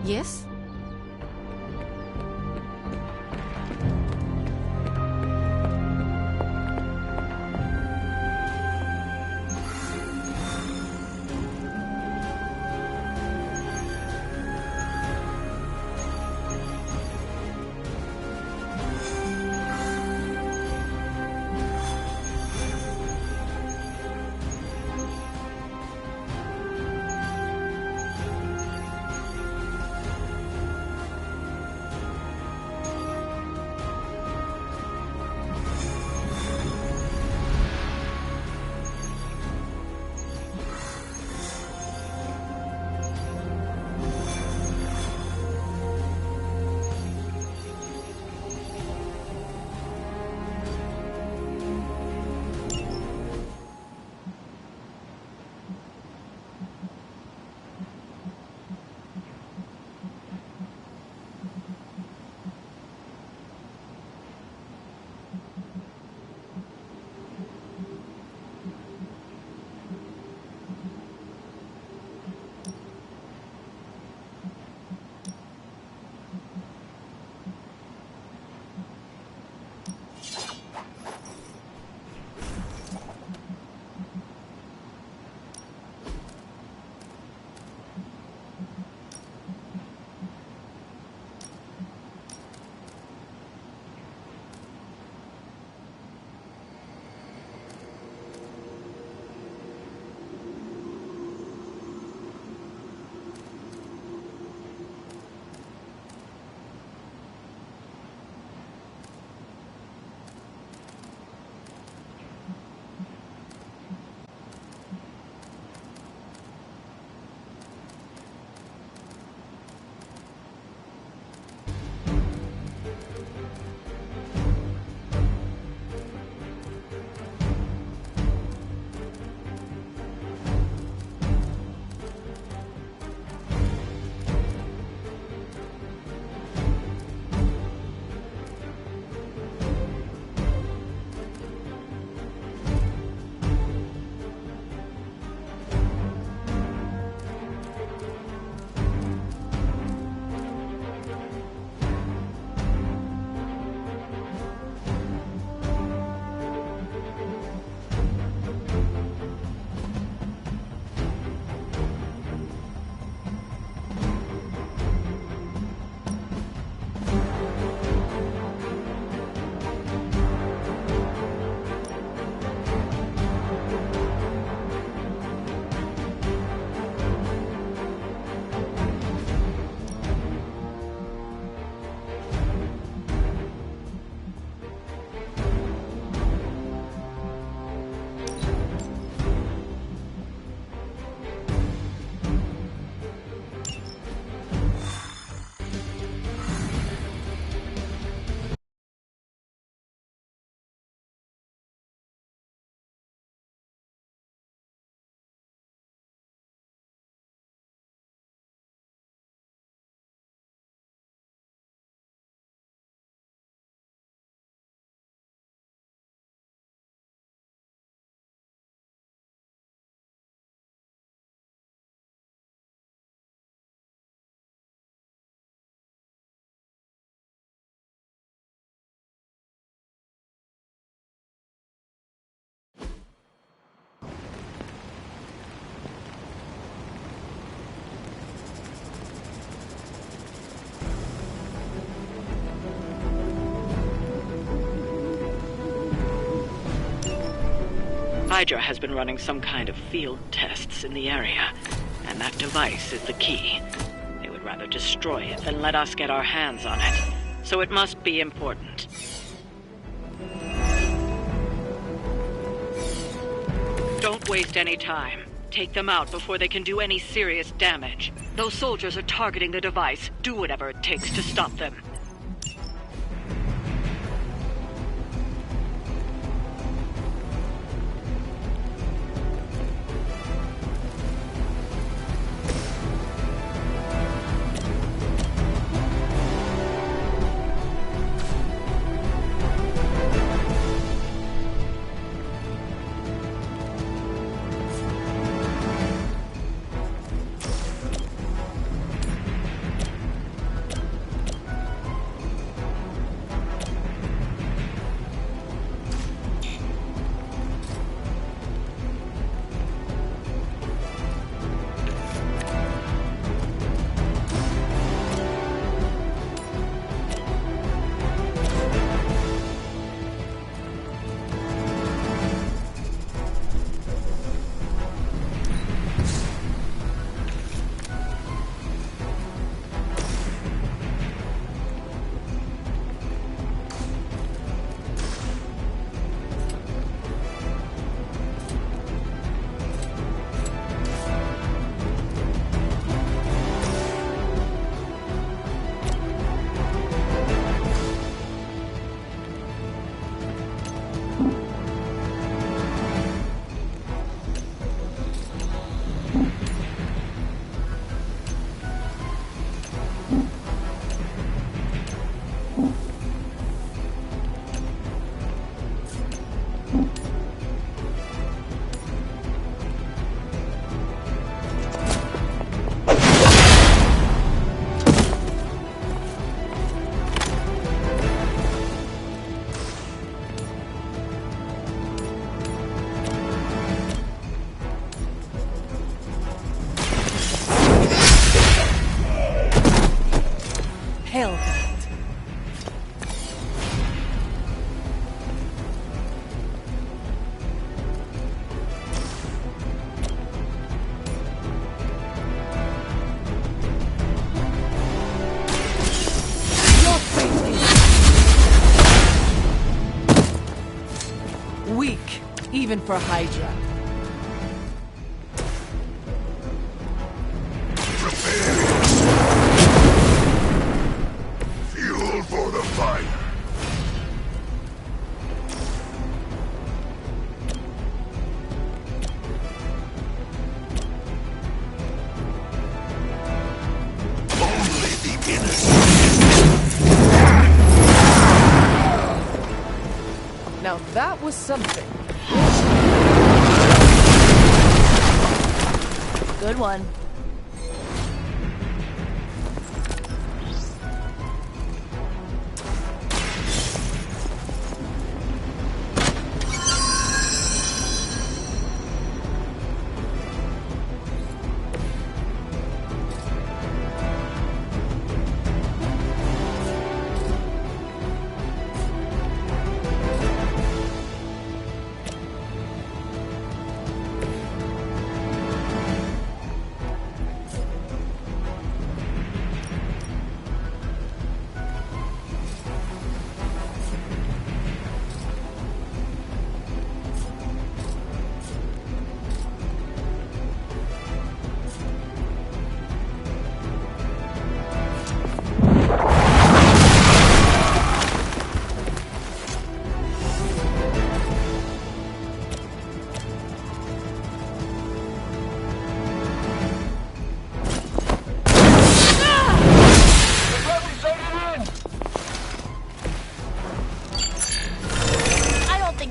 Yes? Hydra has been running some kind of field tests in the area, and that device is the key. They would rather destroy it than let us get our hands on it, so it must be important. Don't waste any time. Take them out before they can do any serious damage. Those soldiers are targeting the device. Do whatever it takes to stop them. even for Hydra. Prepare! Fuel for the fire! Only the innocent! Now that was something. Good one.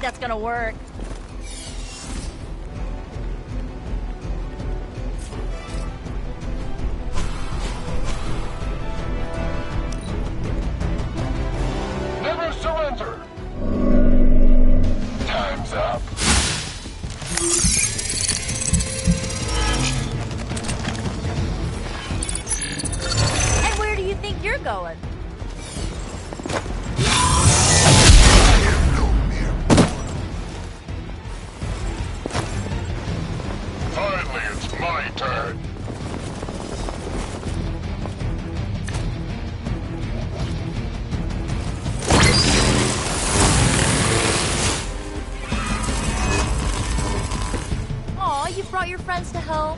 That's gonna work. Never surrender! Time's up. And where do you think you're going? Finally, it's my turn. Aw, you brought your friends to help?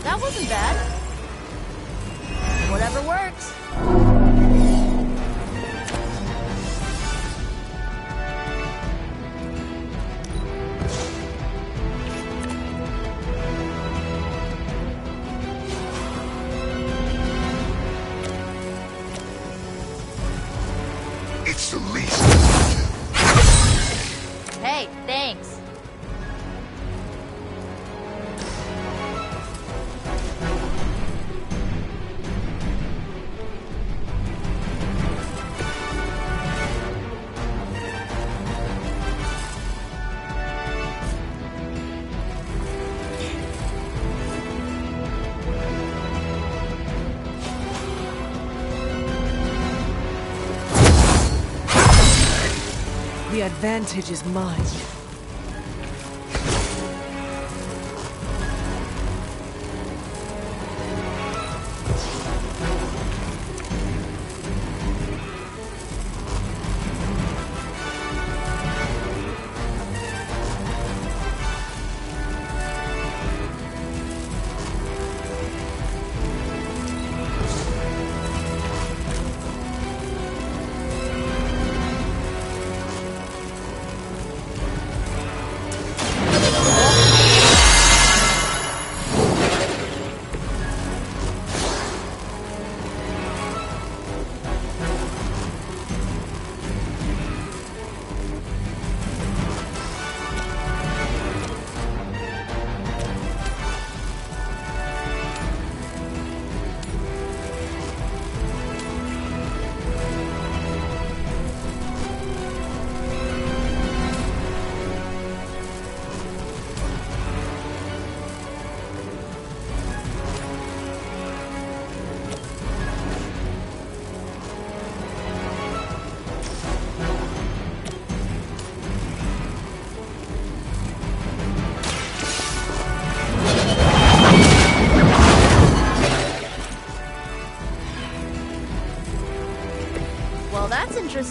That wasn't bad. Whatever works. It's the least I can do. Hey, thanks. The advantage is mine.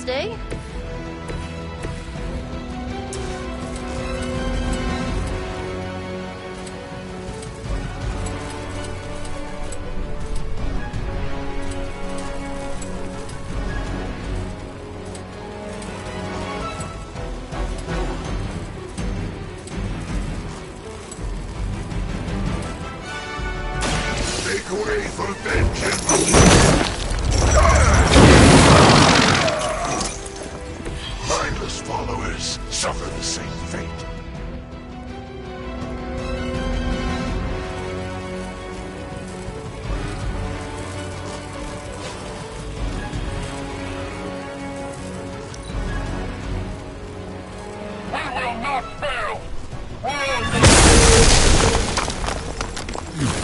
stay? Make way for vengeance! Mindless followers suffer the same fate. We will not fail!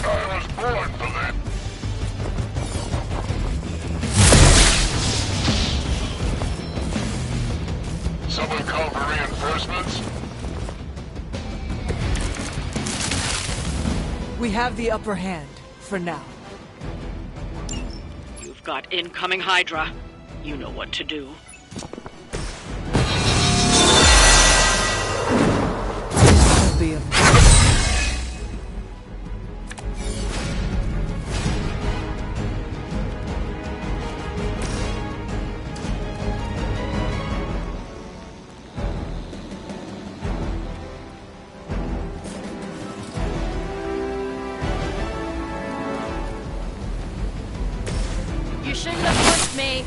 I was born for that. Someone call for reinforcements? We have the upper hand, for now. You've got incoming Hydra. You know what to do. It'll be a... You shouldn't have pushed me.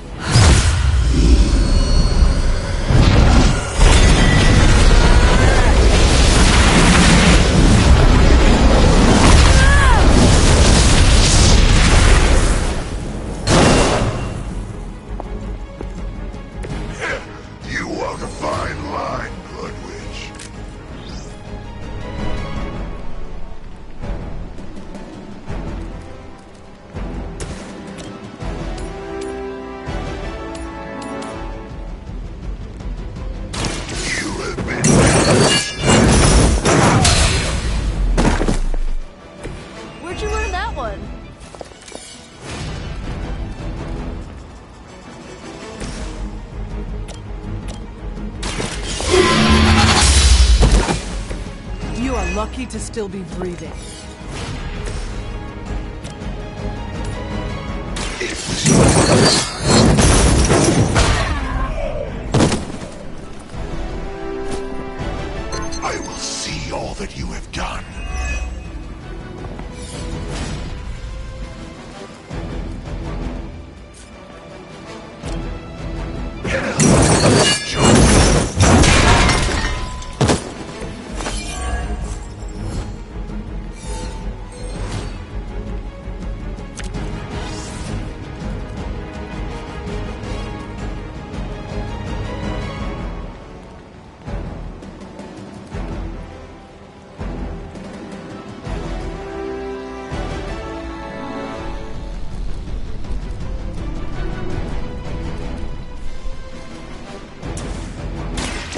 You walk a fine line, Bloodwitch. You have been Where'd you learn that one? You are lucky to still be breathing. I will see all that you have done.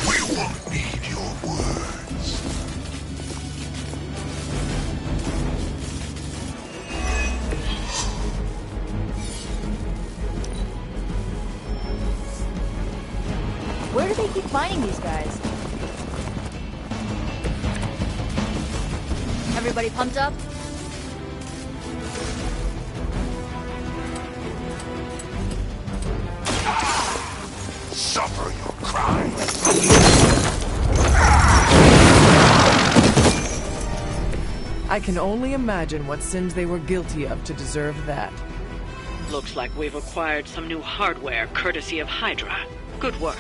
We won't need your words. Where do they keep finding these guys? Everybody pumped up? Suffer your crimes. I can only imagine what sins they were guilty of to deserve that. Looks like we've acquired some new hardware courtesy of Hydra. Good work.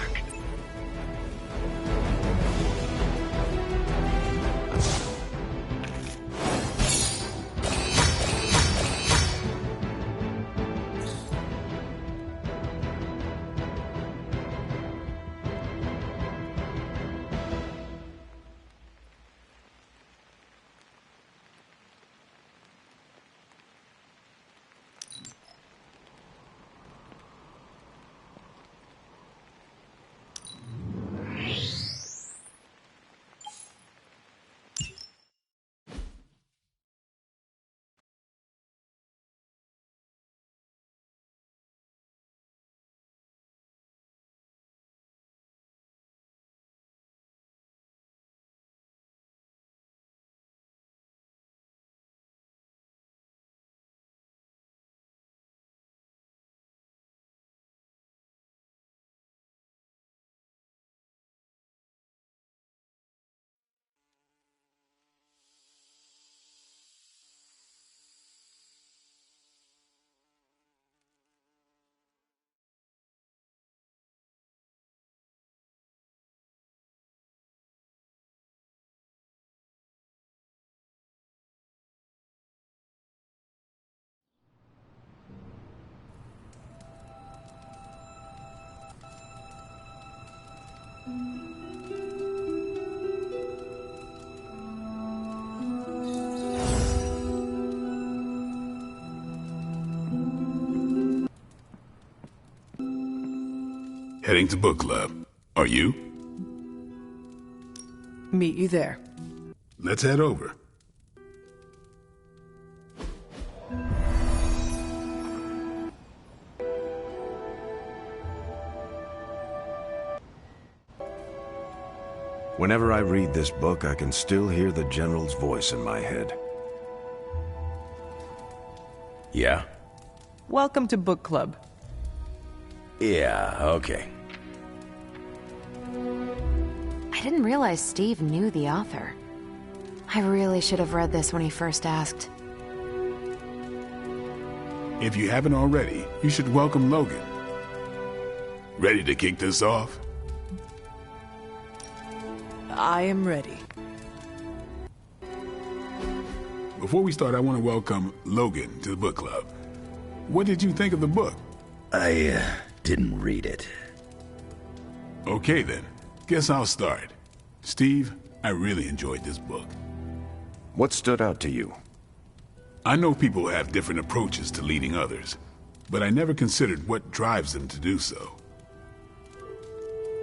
heading to book club. Are you? Meet you there. Let's head over. Whenever I read this book, I can still hear the General's voice in my head. Yeah? Welcome to book club. Yeah, okay. I didn't realize Steve knew the author. I really should have read this when he first asked. If you haven't already, you should welcome Logan. Ready to kick this off? I am ready. Before we start, I want to welcome Logan to the book club. What did you think of the book? I didn't read it. Okay then, guess I'll start. Steve, I really enjoyed this book. What stood out to you? I know people have different approaches to leading others, but I never considered what drives them to do so.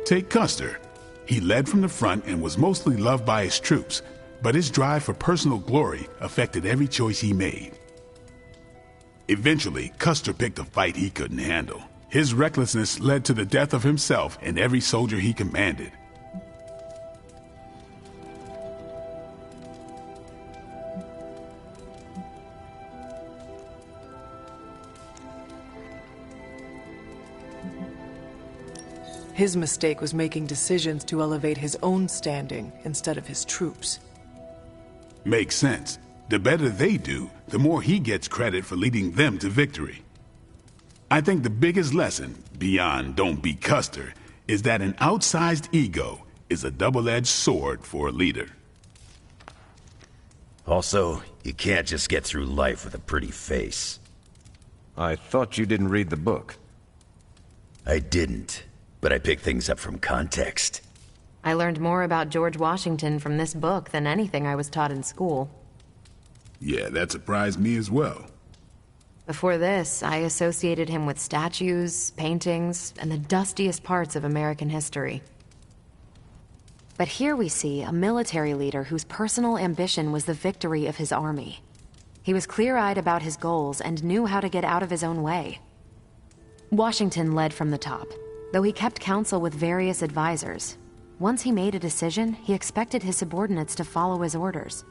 Take Custer. He led from the front and was mostly loved by his troops, but his drive for personal glory affected every choice he made. Eventually, Custer picked a fight he couldn't handle. His recklessness led to the death of himself and every soldier he commanded. His mistake was making decisions to elevate his own standing instead of his troops. Makes sense. The better they do, the more he gets credit for leading them to victory. I think the biggest lesson, beyond don't be Custer, is that an outsized ego is a double-edged sword for a leader. Also, you can't just get through life with a pretty face. I thought you didn't read the book. I didn't, but I picked things up from context. I learned more about George Washington from this book than anything I was taught in school. Yeah, that surprised me as well. Before this, I associated him with statues, paintings, and the dustiest parts of American history. But here we see a military leader whose personal ambition was the victory of his army. He was clear-eyed about his goals and knew how to get out of his own way. Washington led from the top, though he kept counsel with various advisors. Once he made a decision, he expected his subordinates to follow his orders.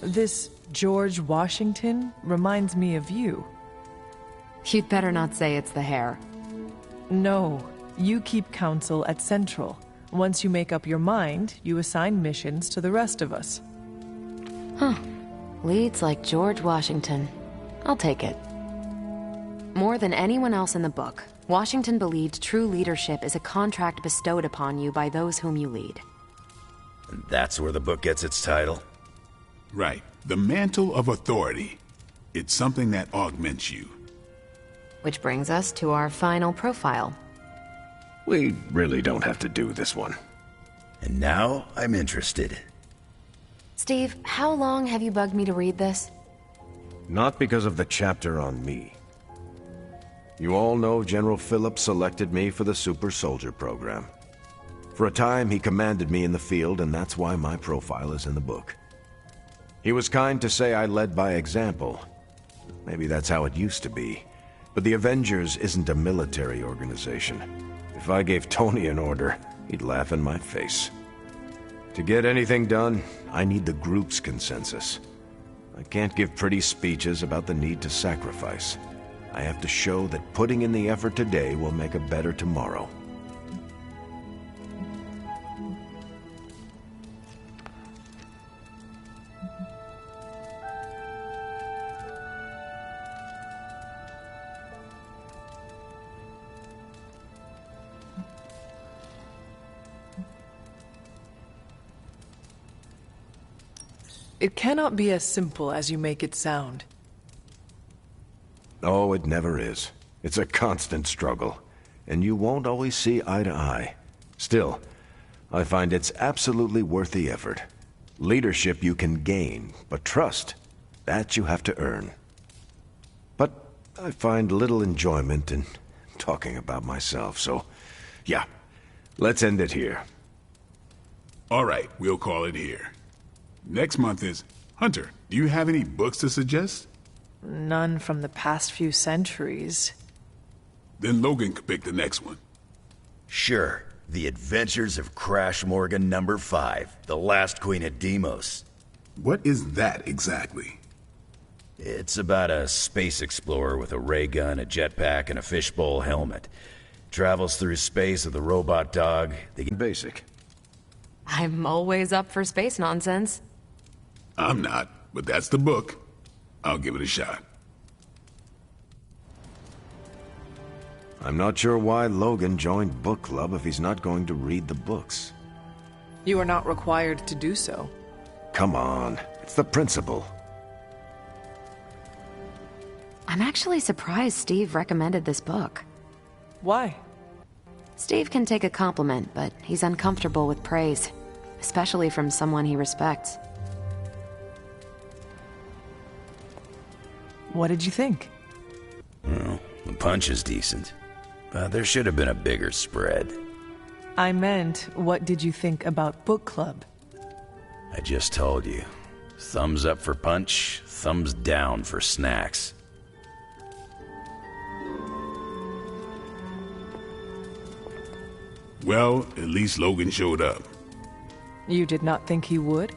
This George Washington reminds me of you. You'd better not say it's the hair. No, you keep counsel at Central. Once you make up your mind, you assign missions to the rest of us. Huh. Leads like George Washington. I'll take it. More than anyone else in the book, Washington believed true leadership is a contract bestowed upon you by those whom you lead. And that's where the book gets its title? Right. The mantle of authority. It's something that augments you. Which brings us to our final profile. We really don't have to do this one. And now I'm interested. Steve, how long have you bugged me to read this? Not because of the chapter on me. You all know General Phillips selected me for the Super Soldier program. For a time, he commanded me in the field, and that's why my profile is in the book. He was kind to say I led by example. Maybe that's how it used to be. But the Avengers isn't a military organization. If I gave Tony an order, he'd laugh in my face. To get anything done, I need the group's consensus. I can't give pretty speeches about the need to sacrifice. I have to show that putting in the effort today will make a better tomorrow. It cannot be as simple as you make it sound. Oh, it never is. It's a constant struggle, and you won't always see eye to eye. Still, I find it's absolutely worth the effort. Leadership you can gain, but trust, that you have to earn. But I find little enjoyment in talking about myself, so yeah, let's end it here. All right, we'll call it here. Next month is... Hunter, do you have any books to suggest? None from the past few centuries. Then Logan could pick the next one. Sure. The Adventures of Crash Morgan number 5, The Last Queen of Deimos. What is that exactly? It's about a space explorer with a ray gun, a jetpack, and a fishbowl helmet. Travels through space with a robot dog. Basic. I'm always up for space nonsense. I'm not, but that's the book. I'll give it a shot. I'm not sure why Logan joined book club if he's not going to read the books. You are not required to do so. Come on, it's the principle. I'm actually surprised Steve recommended this book. Why? Steve can take a compliment, but he's uncomfortable with praise, especially from someone he respects. What did you think? Well, the punch is decent, but there should have been a bigger spread. I meant, what did you think about book club? I just told you. Thumbs up for punch, thumbs down for snacks. Well, at least Logan showed up. You did not think he would?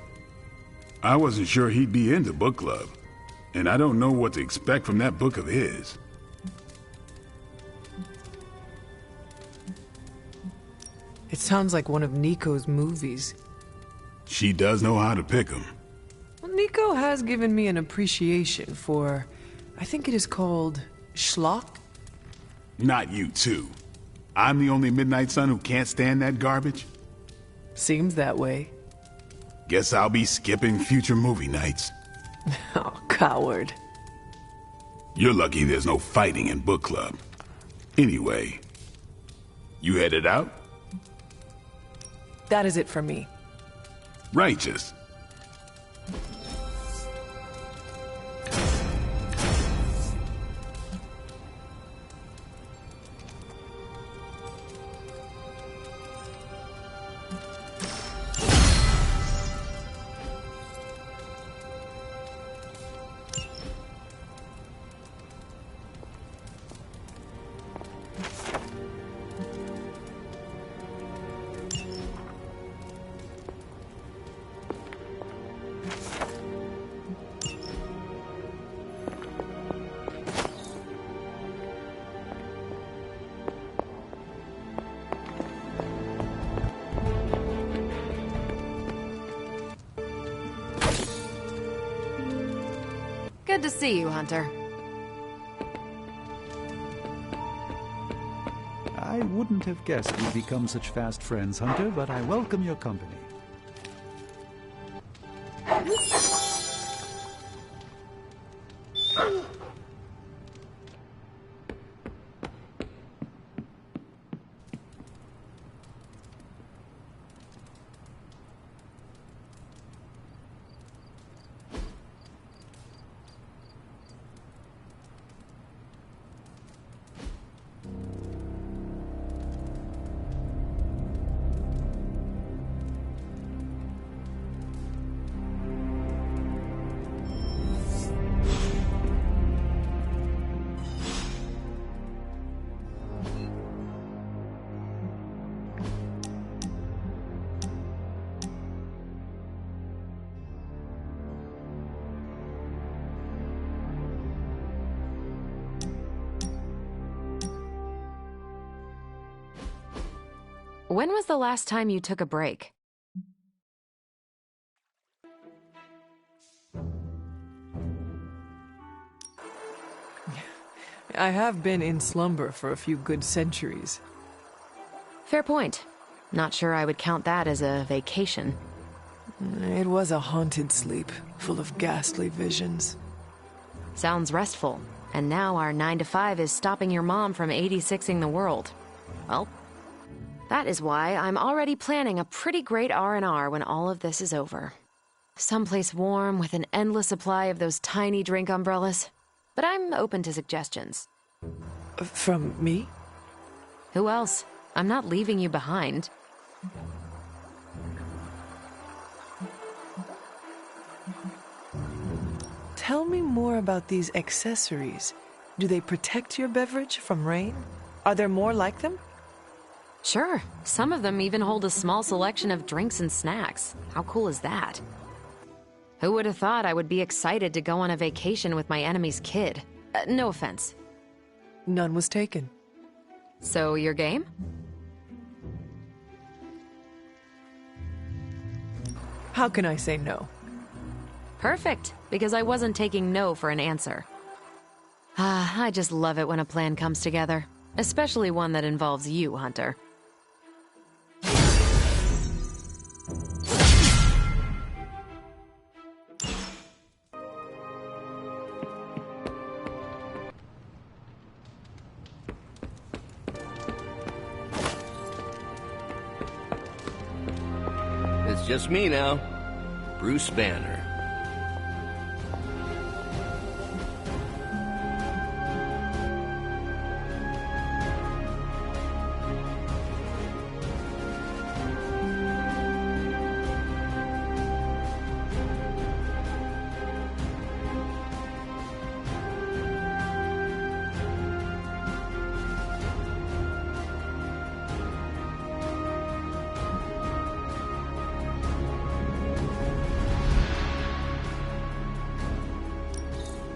I wasn't sure he'd be into book club, and I don't know what to expect from that book of his. It sounds like one of Nico's movies. She does know how to pick 'em. Well, Nico has given me an appreciation for, I think it is called schlock? Not you, too. I'm the only Midnight Sun who can't stand that garbage? Seems that way. Guess I'll be skipping future movie nights. Oh, coward. You're lucky there's no fighting in book club. Anyway, you headed out? That is it for me. Righteous. Good to see you, Hunter. I wouldn't have guessed we'd become such fast friends, Hunter, but I welcome your company. When was the last time you took a break? I have been in slumber for a few good centuries. Fair point. Not sure I would count that as a vacation. It was a haunted sleep, full of ghastly visions. Sounds restful. And now our 9 to 5 is stopping your mom from 86ing the world. Well, That is why I'm already planning a pretty great R&R when all of this is over. Someplace warm with an endless supply of those tiny drink umbrellas. But I'm open to suggestions. From me? Who else? I'm not leaving you behind. Tell me more about these accessories. Do they protect your beverage from rain? Are there more like them? Sure. Some of them even hold a small selection of drinks and snacks. How cool is that? Who would have thought I would be excited to go on a vacation with my enemy's kid? No offense. None was taken. So, your game? How can I say no? Perfect, because I wasn't taking no for an answer. I just love it when a plan comes together. Especially one that involves you, Hunter. It's just me now, Bruce Banner.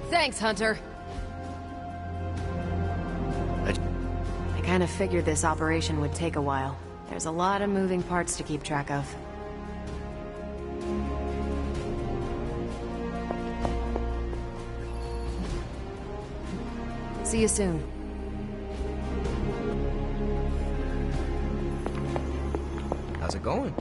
Thanks, Hunter. I kind of figured this operation would take a while. There's a lot of moving parts to keep track of. See you soon. How's it going?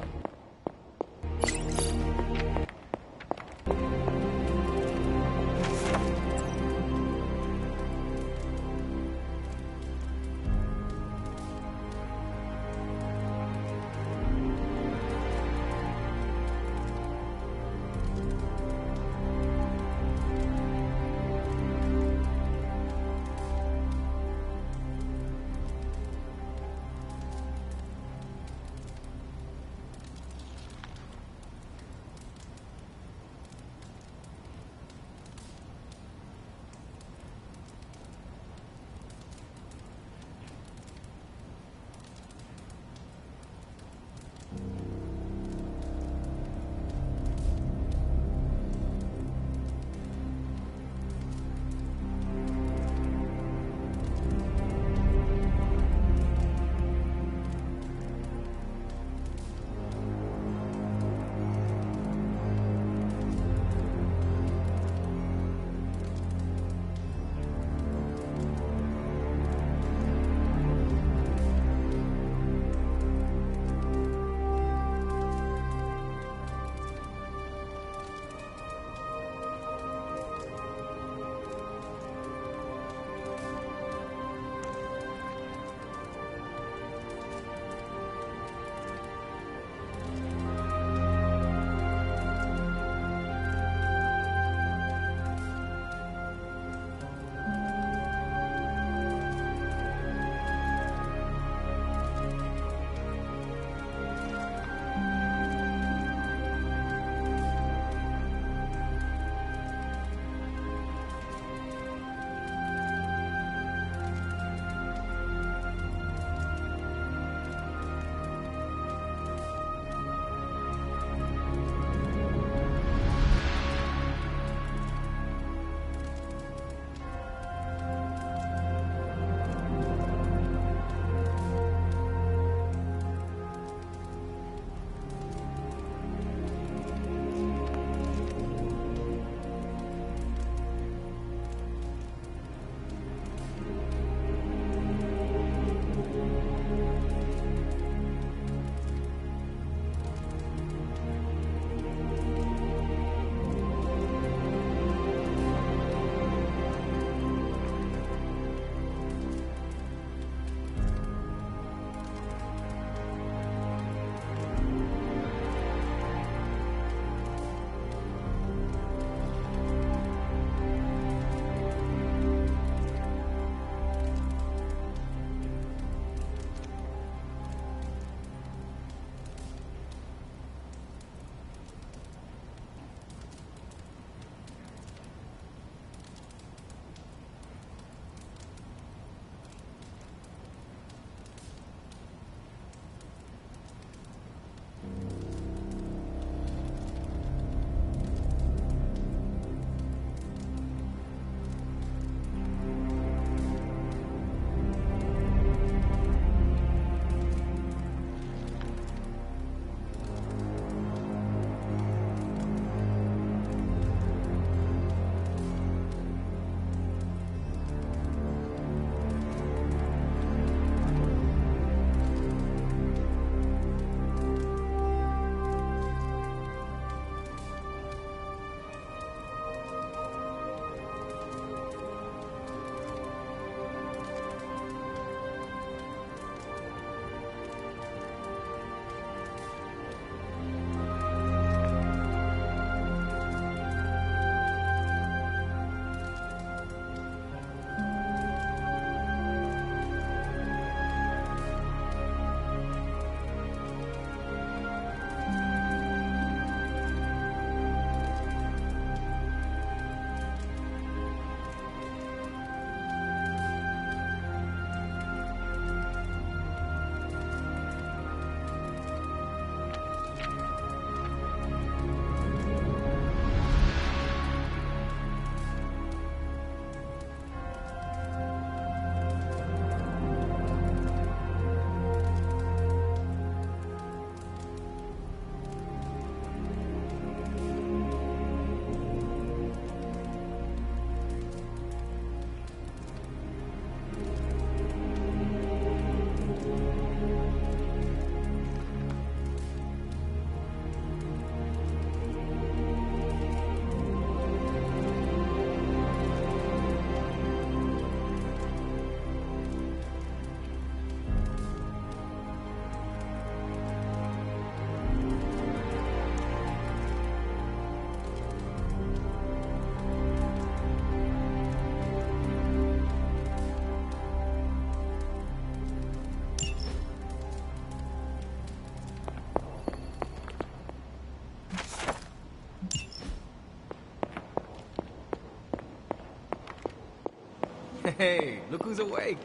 Hey, look who's awake.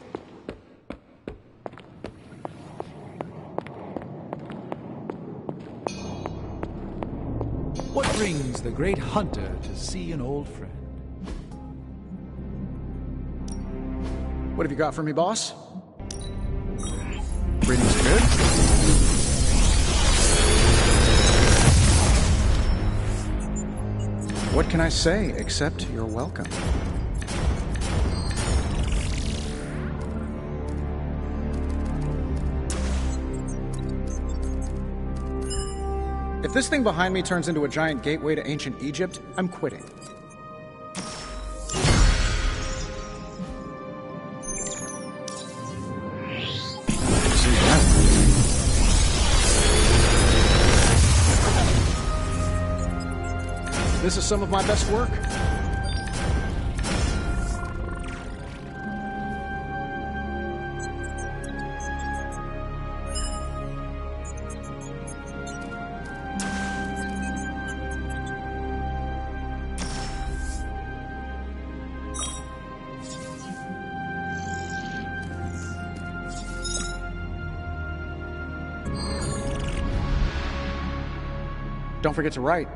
What brings the great hunter to see an old friend? What have you got for me, boss? Reading's good. What can I say except you're welcome? If this thing behind me turns into a giant gateway to ancient Egypt, I'm quitting. This is some of my best work. Don't forget to write.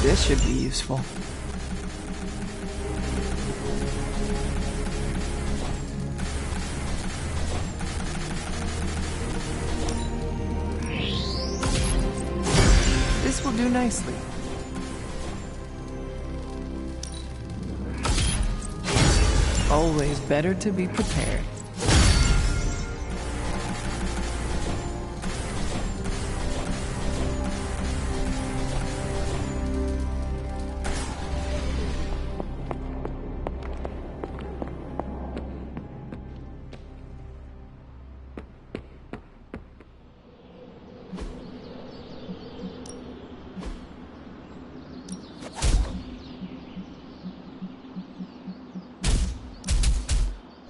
This should be useful. This will do nicely. Always better to be prepared.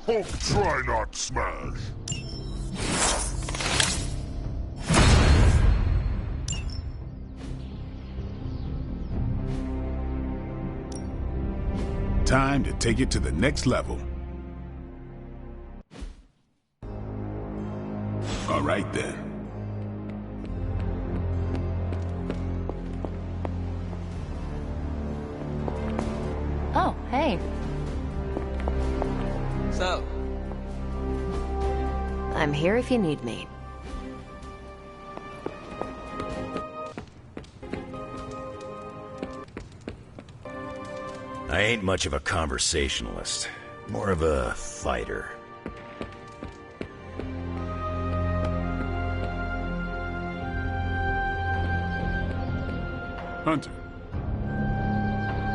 Hulk, try not smash. Time to take it to the next level. All right then. Oh, hey. So, I'm here if you need me. I ain't much of a conversationalist. More of a fighter. Hunter,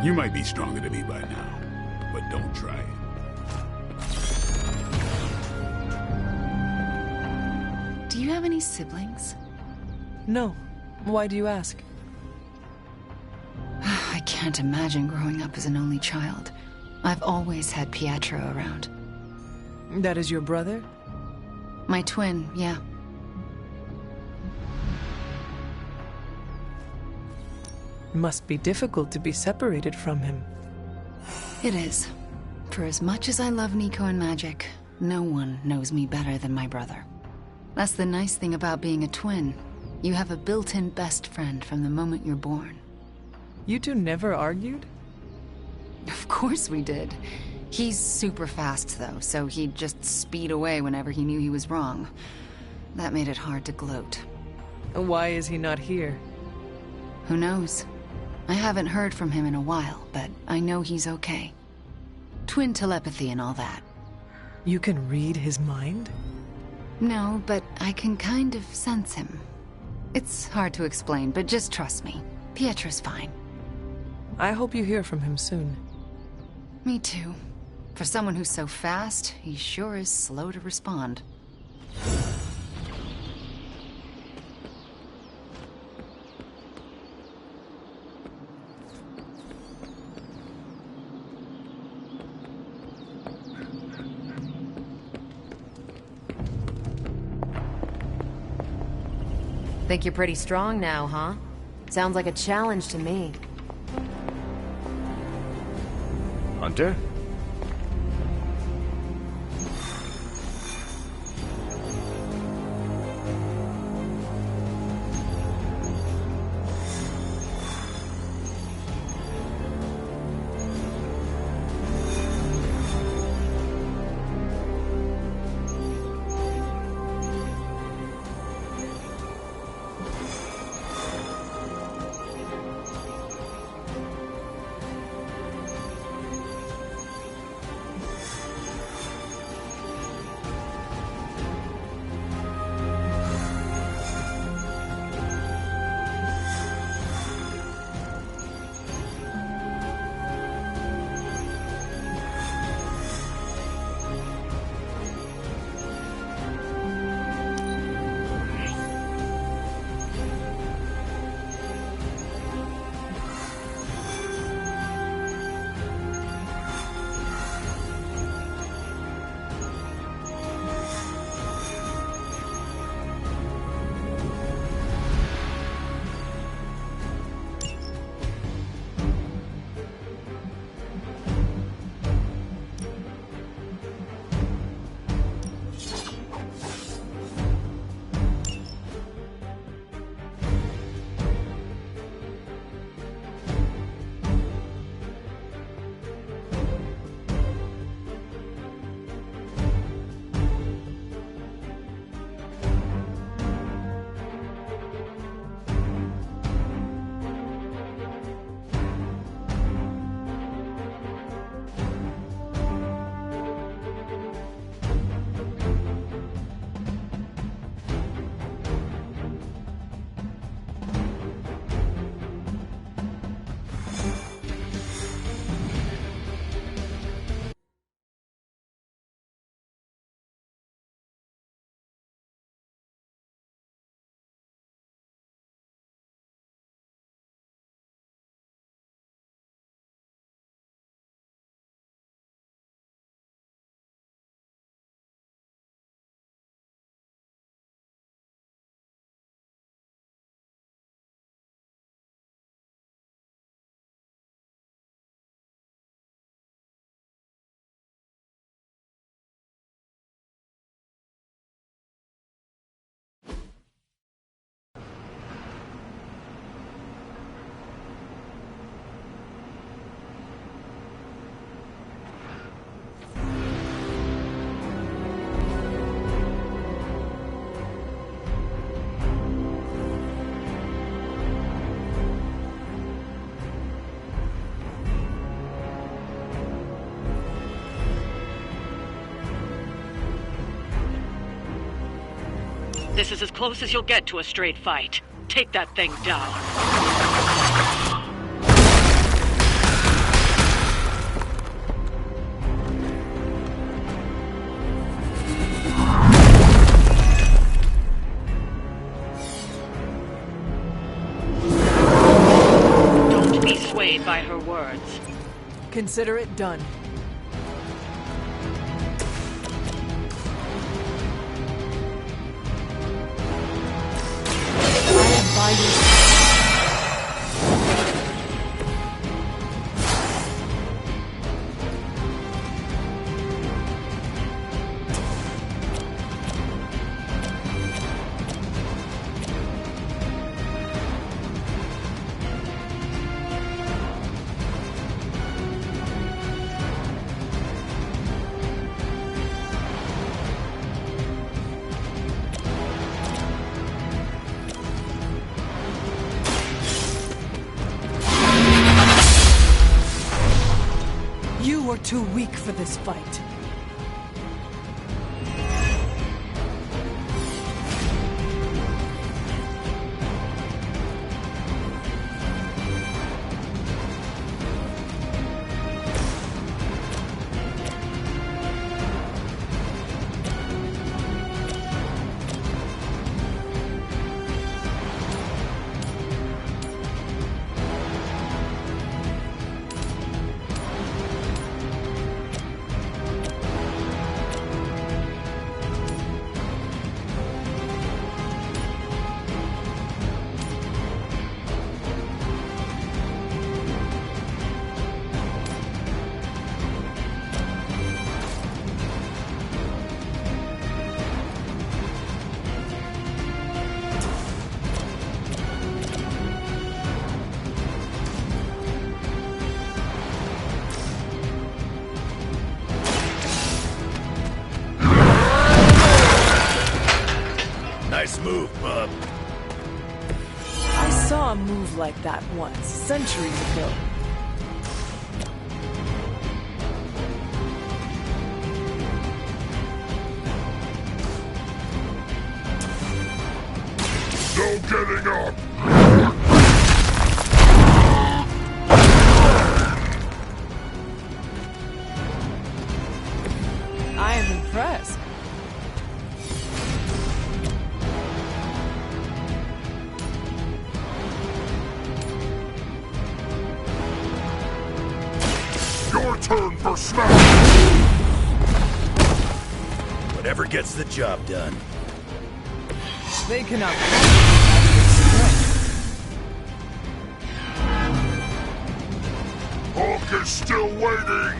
you might be stronger than me by now, but don't try it. Do you have any siblings? No. Why do you ask? I can't imagine growing up as an only child. I've always had Pietro around. That is your brother? My twin, yeah. Must be difficult to be separated from him. It is. For as much as I love Nico and magic, no one knows me better than my brother. That's the nice thing about being a twin. You have a built-in best friend from the moment you're born. You two never argued? Of course we did. He's super fast, though, so he'd just speed away whenever he knew he was wrong. That made it hard to gloat. Why is he not here? Who knows? I haven't heard from him in a while, but I know he's okay. Twin telepathy and all that. You can read his mind? No, but I can kind of sense him. It's hard to explain, but just trust me. Pietro's fine. I hope you hear from him soon. Me too. For someone who's so fast, he sure is slow to respond. Think you're pretty strong now, huh? Sounds like a challenge to me. Hunter? This is as close as you'll get to a straight fight. Take that thing down. Don't be swayed by her words. Consider it done. I am by your side. You are too weak for this fight. I saw a move like that once, centuries ago. No getting up! I am impressed. Your turn for smash! Whatever gets the job done. They cannot. Hulk is still waiting!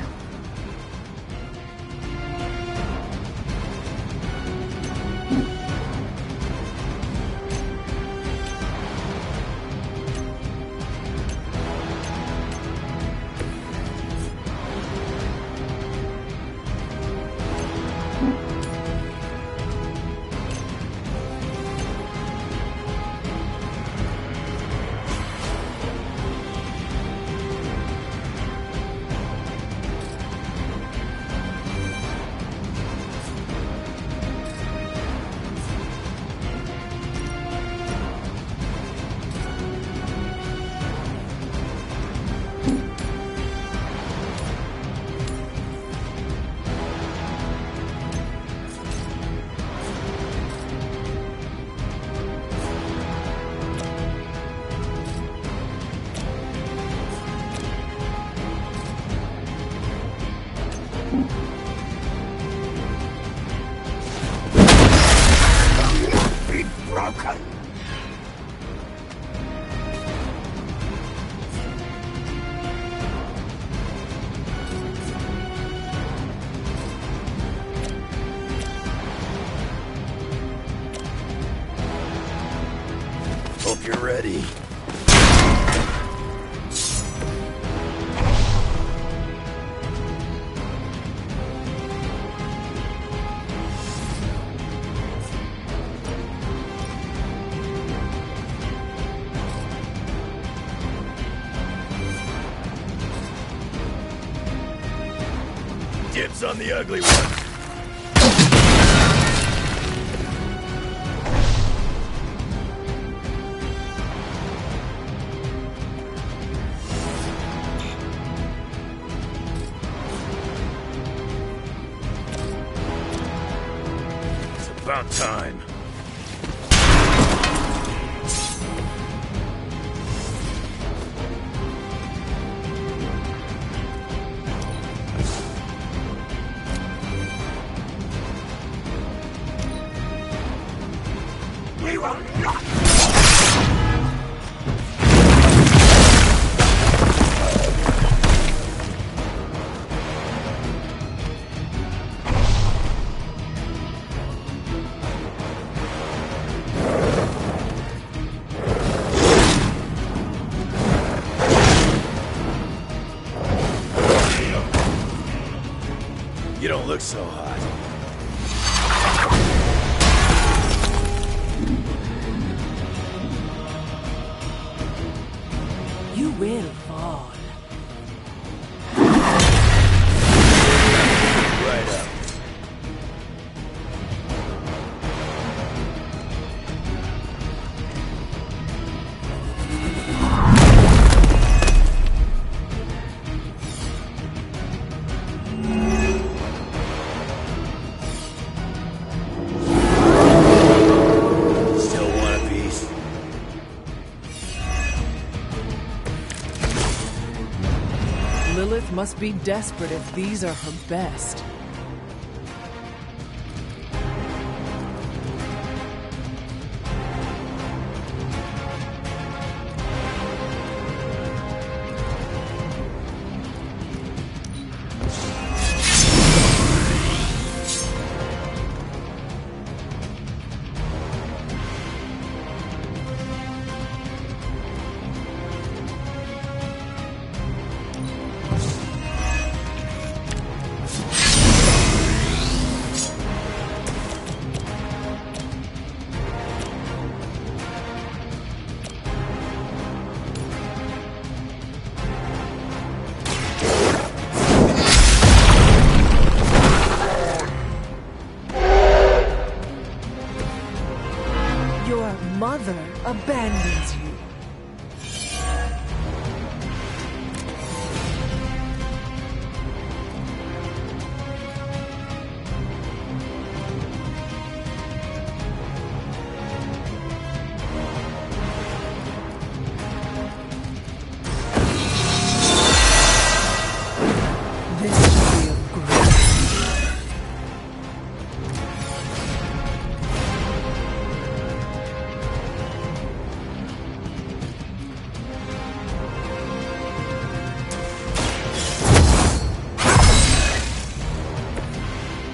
Hope you're ready. Dibs on the ugly one. About time. We will not. You don't look so hot. You will fall. Right up. Lilith must be desperate if these are her best. brother abandons you.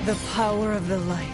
The power of the light.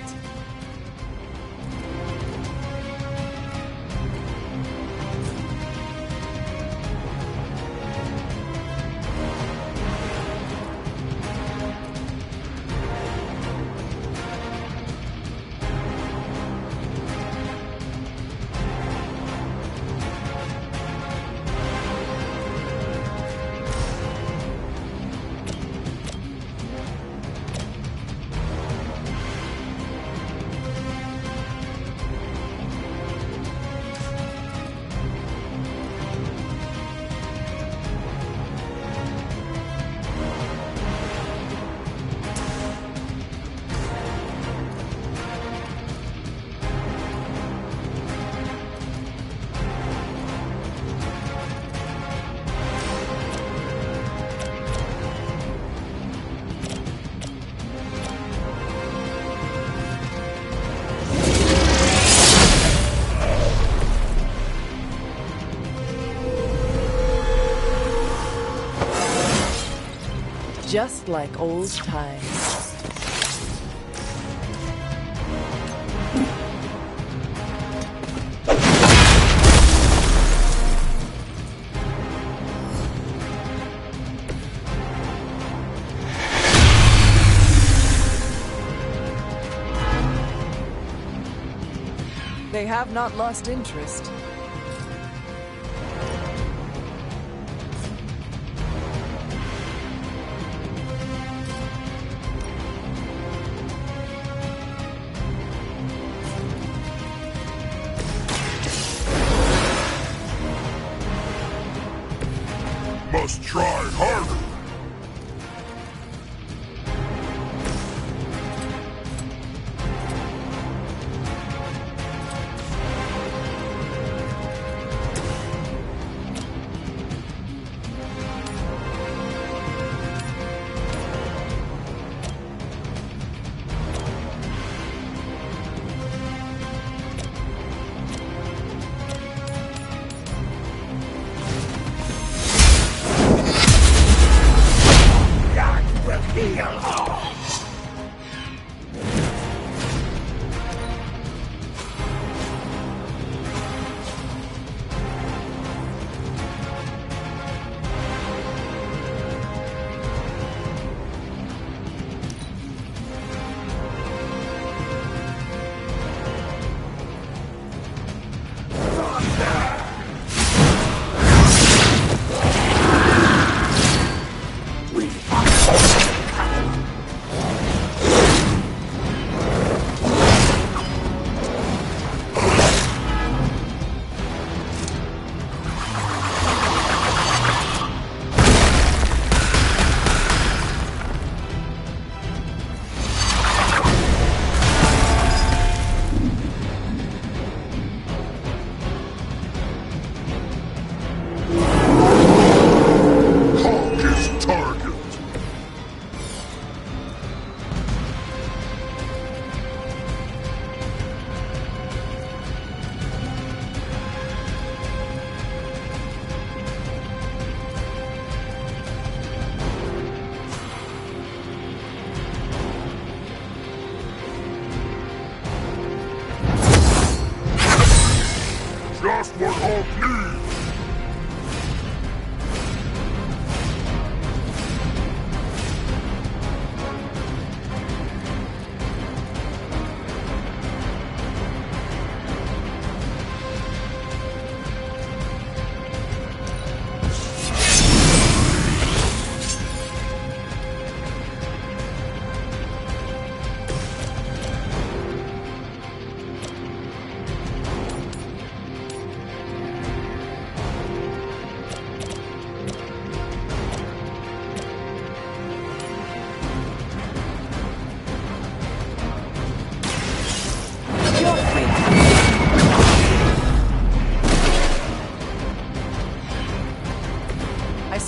Just like old times. They have not lost interest. Must try harder. Just what Hulk needs!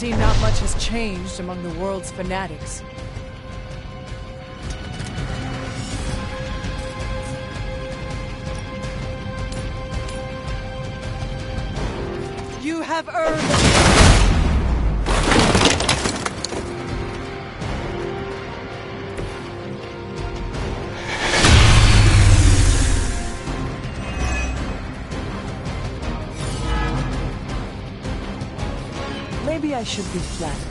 see not much has changed among the world's fanatics. You have earned... Maybe I should be flattered.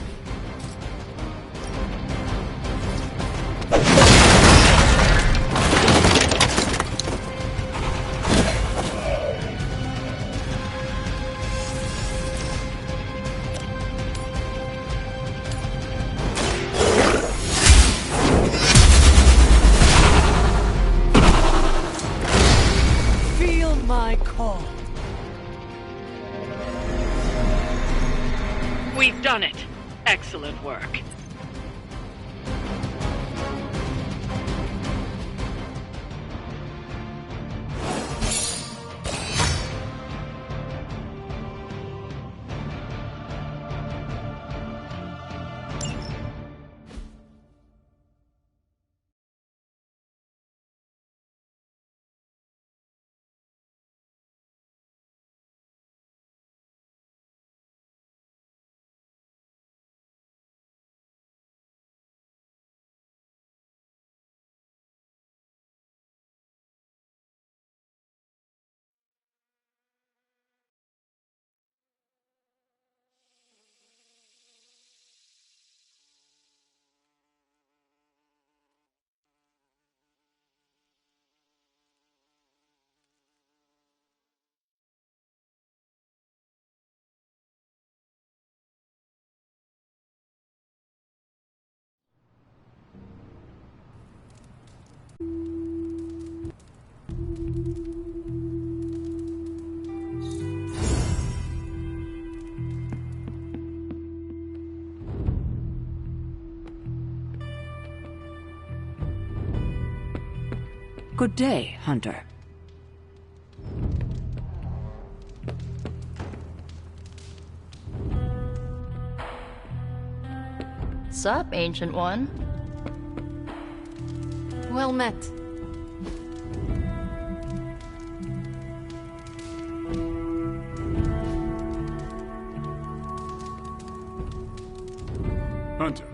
Feel my call. We've done it. Excellent work. Good day, Hunter. Sup, Ancient One? Well met. Hunter.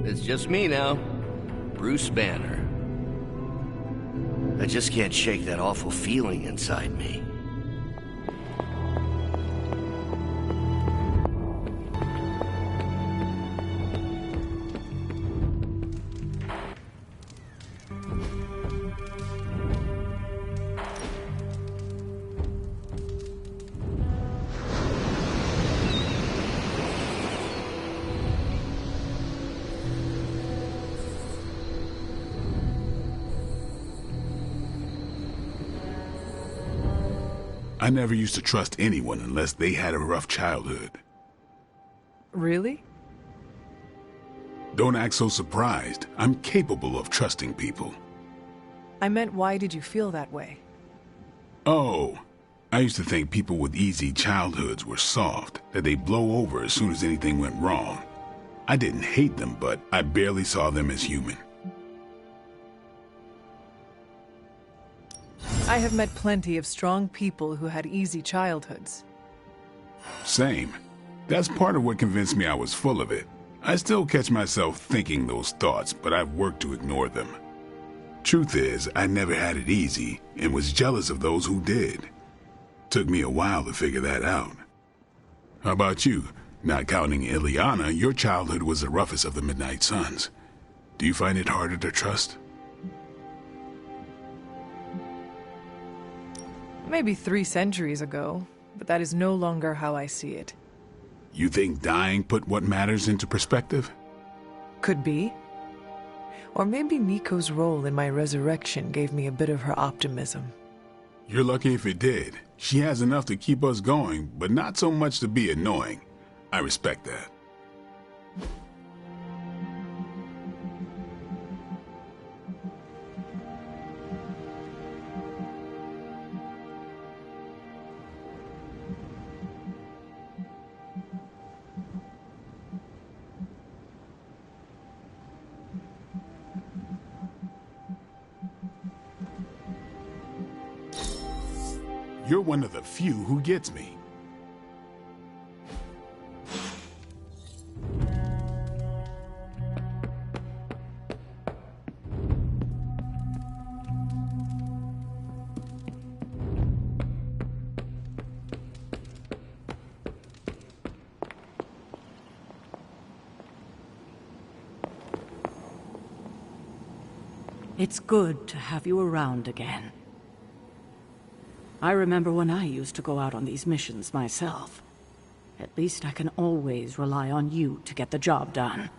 It's just me now, Bruce Banner. I just can't shake that awful feeling inside me. I never used to trust anyone unless they had a rough childhood. Really? Don't act so surprised. I'm capable of trusting people. I meant, why did you feel that way? Oh, I used to think people with easy childhoods were soft, that they'd blow over as soon as anything went wrong. I didn't hate them, but I barely saw them as human. I have met plenty of strong people who had easy childhoods. Same. That's part of what convinced me I was full of it. I still catch myself thinking those thoughts, but I've worked to ignore them. Truth is, I never had it easy, and was jealous of those who did. Took me a while to figure that out. How about you? Not counting Illyana, your childhood was the roughest of the Midnight Suns. Do you find it harder to trust? Maybe 3 centuries ago, but that is no longer how I see it. You think dying put what matters into perspective? Could be. Or maybe Nico's role in my resurrection gave me a bit of her optimism. You're lucky if it did. She has enough to keep us going, but not so much to be annoying. I respect that. You're one of the few who gets me. It's good to have you around again. I remember when I used to go out on these missions myself. At least I can always rely on you to get the job done.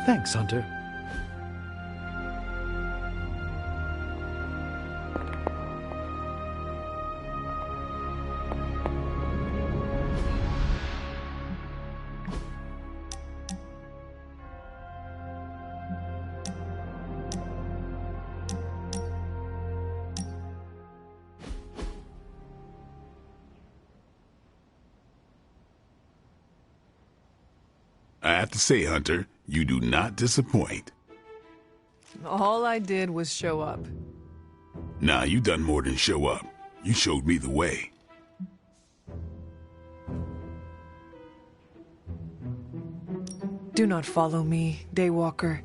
Thanks, Hunter. I have to say, Hunter, you do not disappoint. All I did was show up. Nah, you done more than show up. You showed me the way. Do not follow me, Daywalker.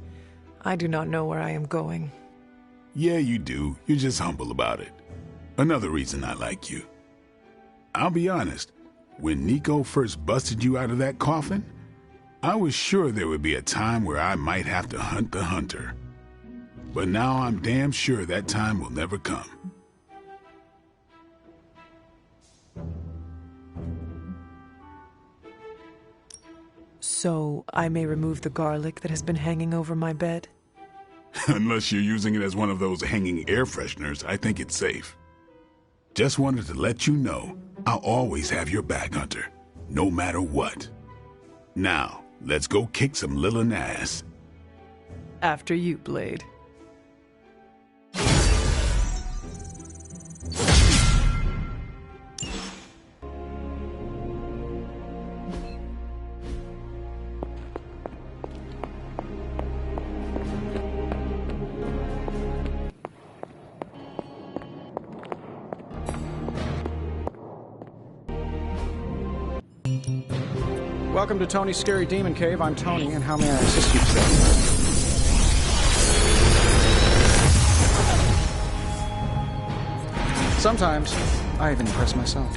I do not know where I am going. Yeah, you do. You're just humble about it. Another reason I like you. I'll be honest, when Nico first busted you out of that coffin, I was sure there would be a time where I might have to hunt the hunter. But now I'm damn sure that time will never come. So, I may remove the garlic that has been hanging over my bed? Unless you're using it as one of those hanging air fresheners, I think it's safe. Just wanted to let you know, I'll always have your back, Hunter, no matter what. Now, let's go kick some Lilin ass. After you, Blade. Welcome to Tony's Scary Demon Cave. I'm Tony, and how may I assist you today? Sometimes, I even impress myself.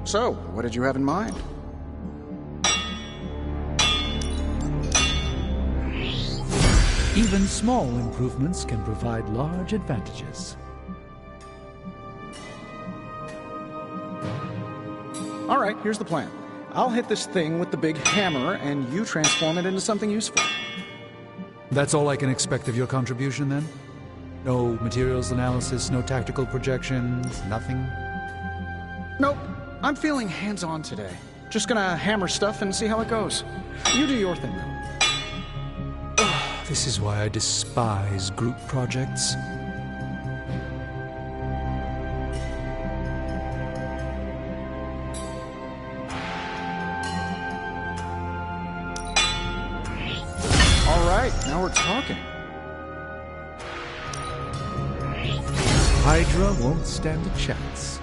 So, what did you have in mind? Even small improvements can provide large advantages. All right, here's the plan. I'll hit this thing with the big hammer, and you transform it into something useful. That's all I can expect of your contribution, then? No materials analysis, no tactical projections, nothing? Nope. I'm feeling hands-on today. Just gonna hammer stuff and see how it goes. You do your thing, though. This is why I despise group projects. All right, now we're talking. Hydra won't stand a chance.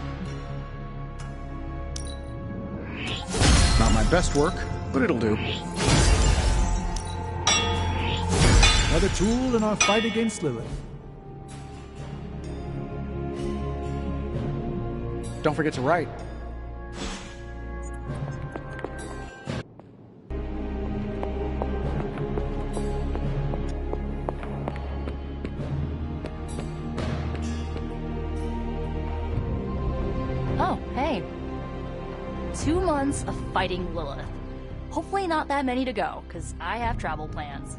Not my best work, but it'll do. Another tool in our fight against Lilith. Don't forget to write. Oh, hey. 2 months of fighting Lilith. Hopefully not that many to go, because I have travel plans.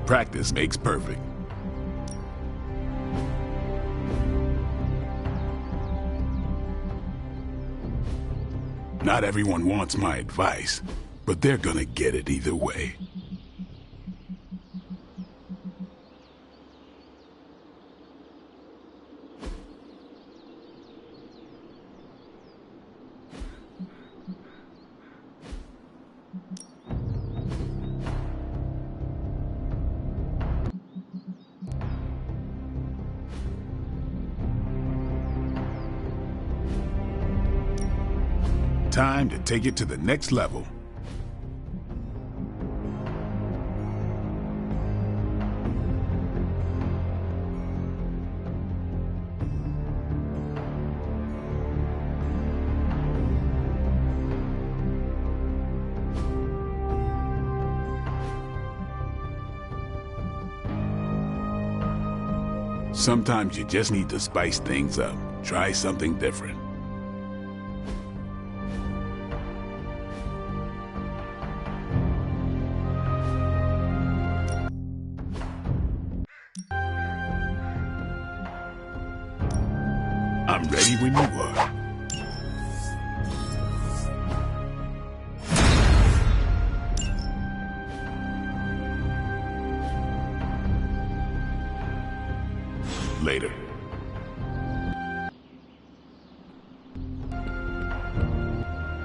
Practice makes perfect. Not everyone wants my advice, but they're gonna get it either way. Time to take it to the next level. Sometimes you just need to spice things up. Try something different. I'm ready when you are. Later.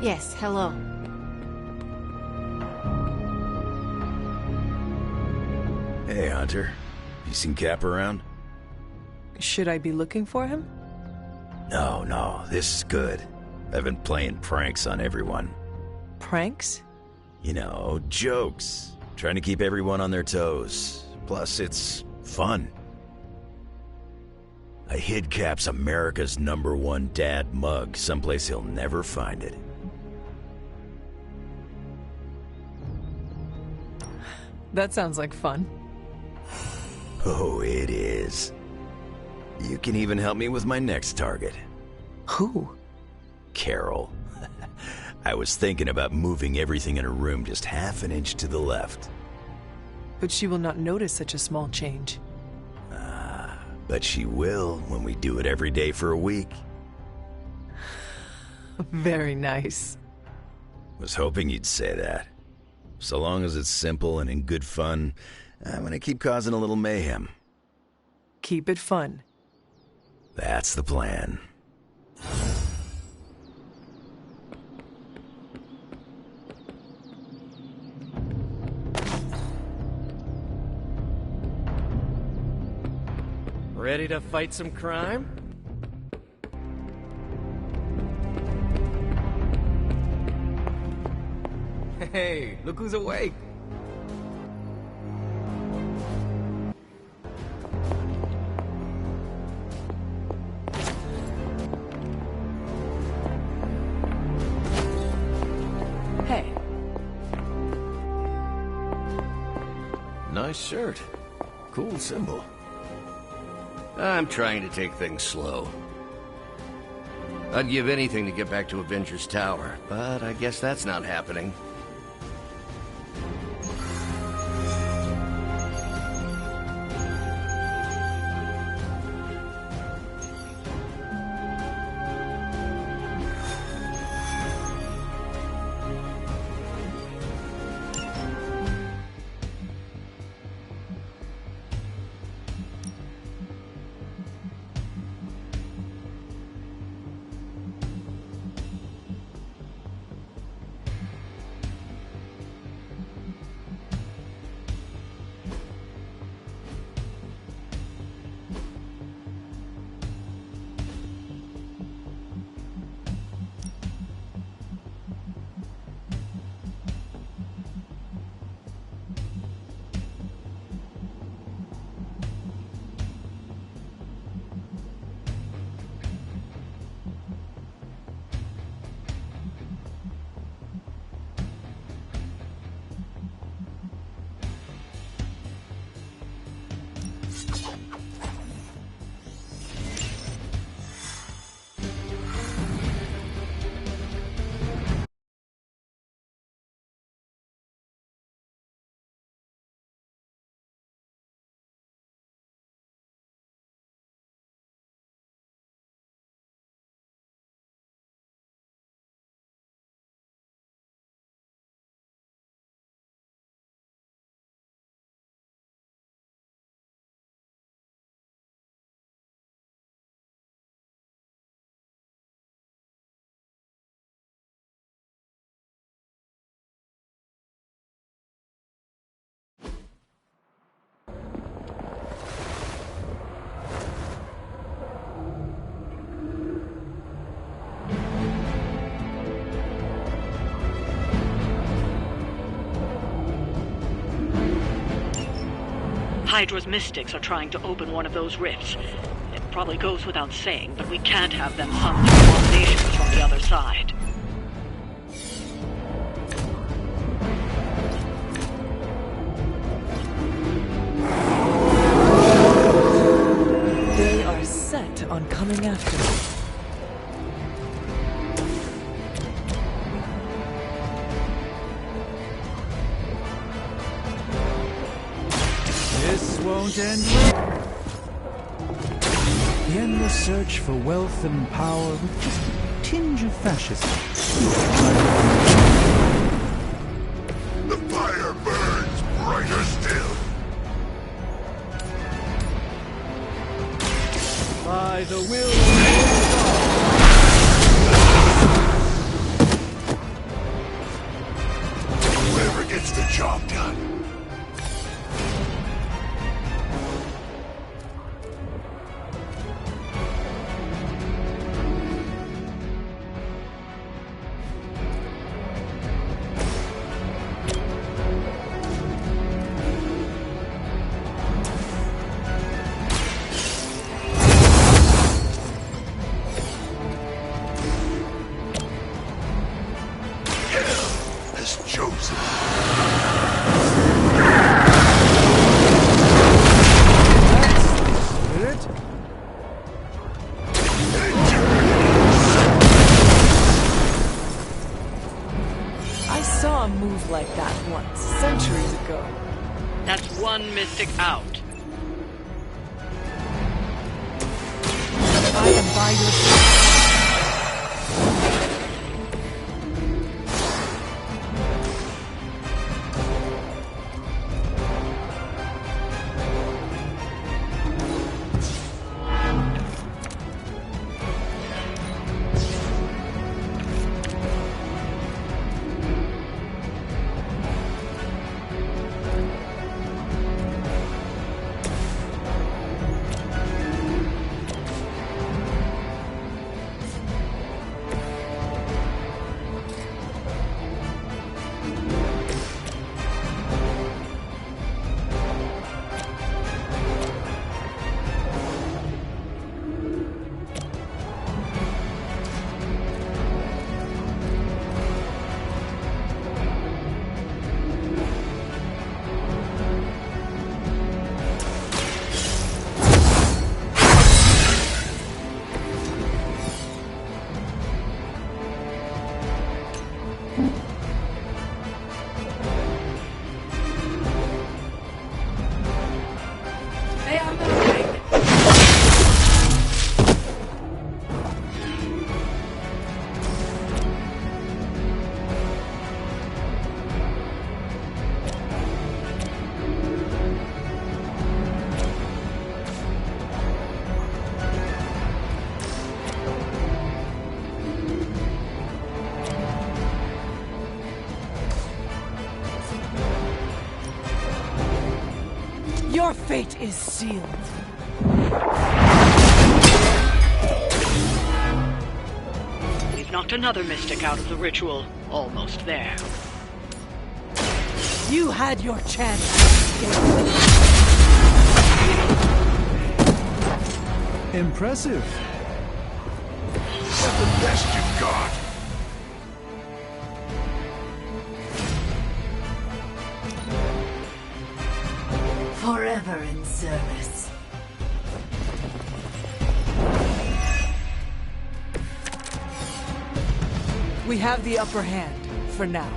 Yes, hello. Hey, Hunter. You seen Cap around? Should I be looking for him? No, this is good. I've been playing pranks on everyone. Pranks? You know, jokes. Trying to keep everyone on their toes. Plus, it's fun. I hid Cap's America's #1 dad mug someplace he'll never find it. That sounds like fun. Oh, it is. You can even help me with my next target. Who? Carol. I was thinking about moving everything in her room just half an inch to the left. But she will not notice such a small change. But she will when we do it every day for a week. Very nice. Was hoping you'd say that. So long as it's simple and in good fun, I'm gonna keep causing a little mayhem. Keep it fun. That's the plan. Ready to fight some crime? Hey, look who's awake. Hey. Nice shirt. Cool symbol. I'm trying to take things slow. I'd give anything to get back to Avengers Tower, but I guess that's not happening. Hydra's mystics are trying to open one of those rifts. It probably goes without saying, but we can't have them summon the abominations from the other side. They are set on coming after me. This won't end well. The endless search for wealth and power with just a tinge of fascism. The fire burns brighter still. By the will of Whoever gets the job done. Like that once, centuries ago. That's one mystic out. I am by your side. Your fate is sealed. We've knocked another mystic out of the ritual. Almost there. You had your chance. Impressive. That's the best you've got. Forever in service. We have the upper hand, for now.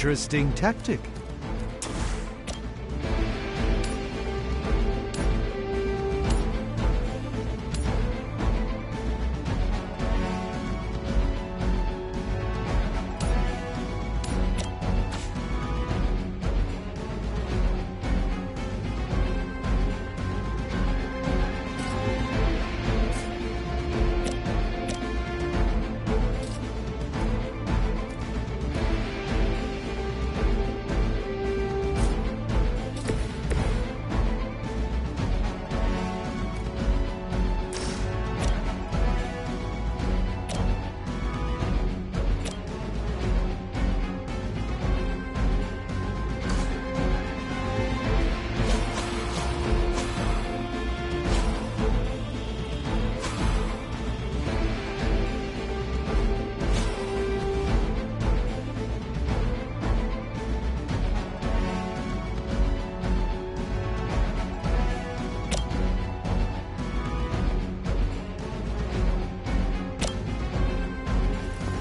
interesting tactic.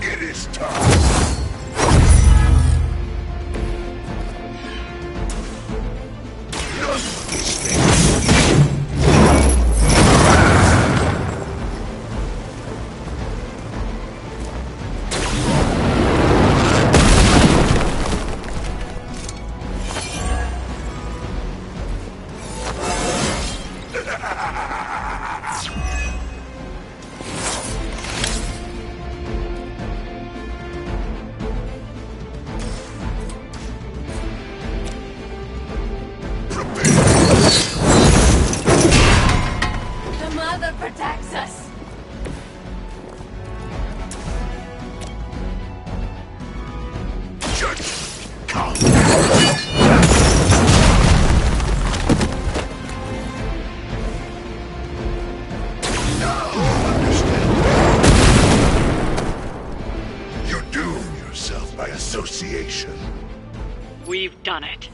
It is time. The mother protects us. You doom yourself by association. We've done it.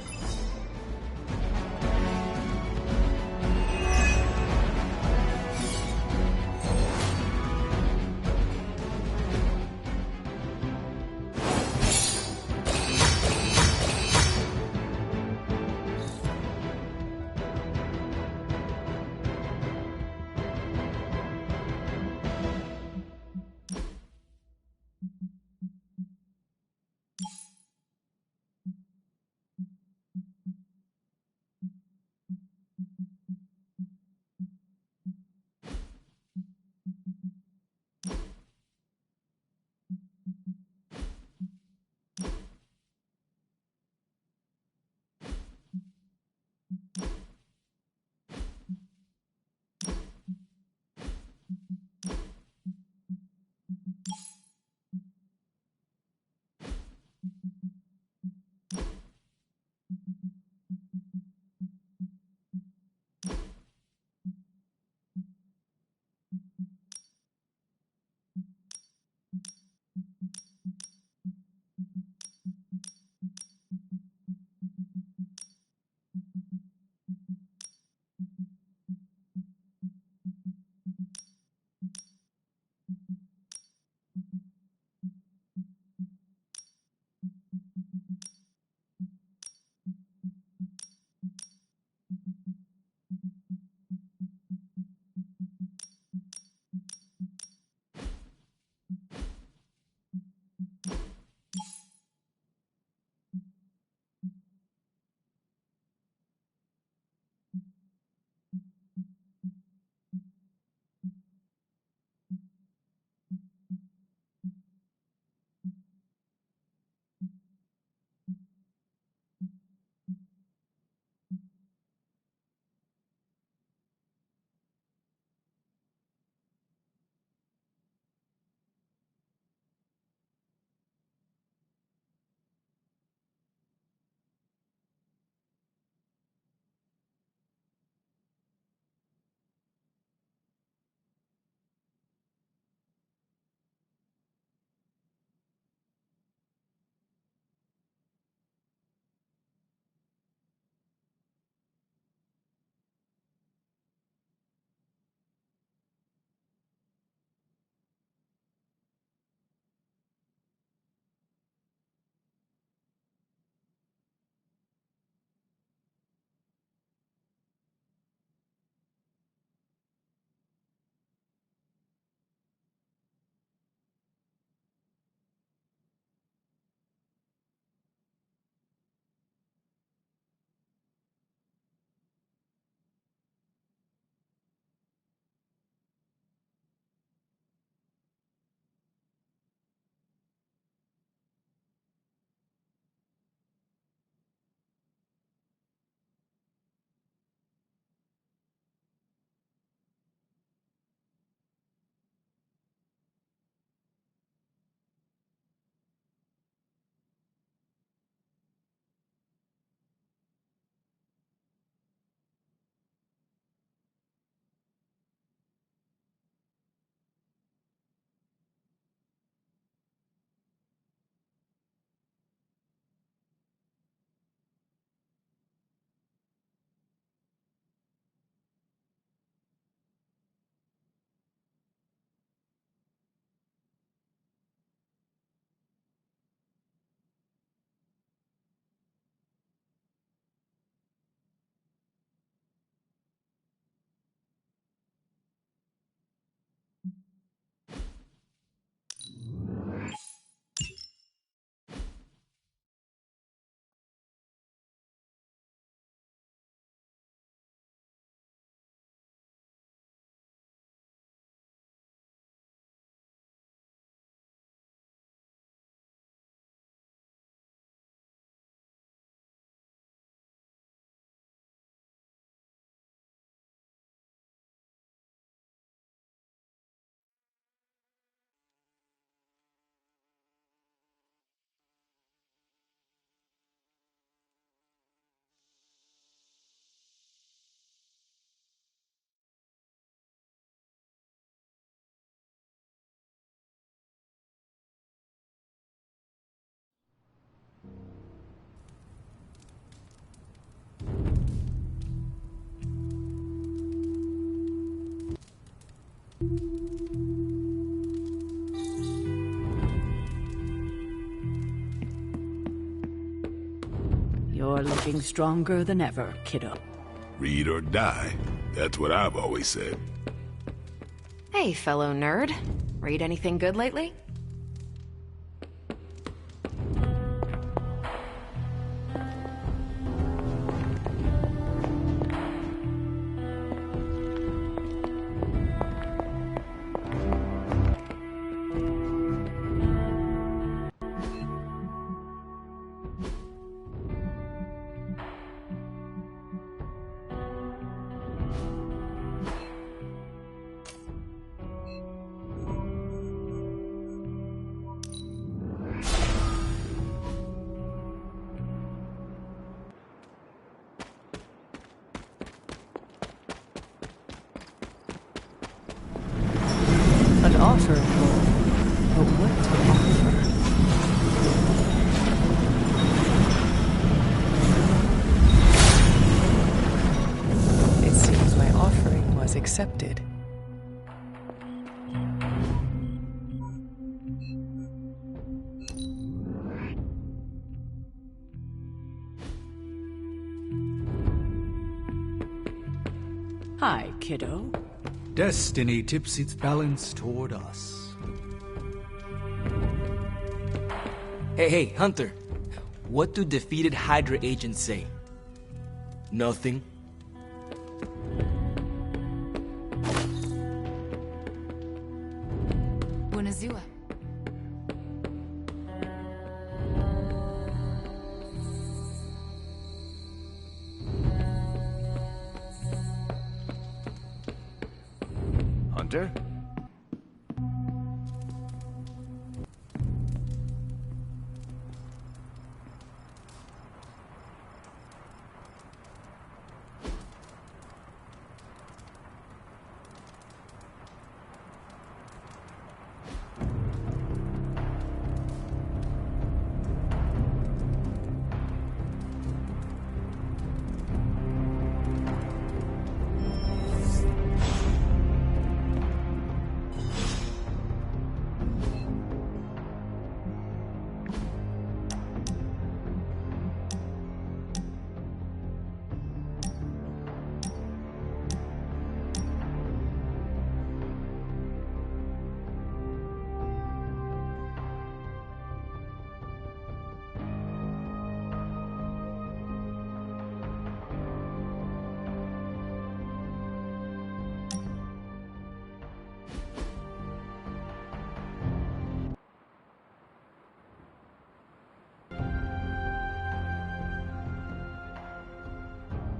You're looking stronger than ever, kiddo. Read or die. That's what I've always said. Hey, fellow nerd. Read anything good lately? An offer, but what to offer? It seems my offering was accepted. Hi, kiddo. Destiny tips its balance toward us. Hey, Hunter. What do defeated Hydra agents say? Nothing. Bunazua. Hunter?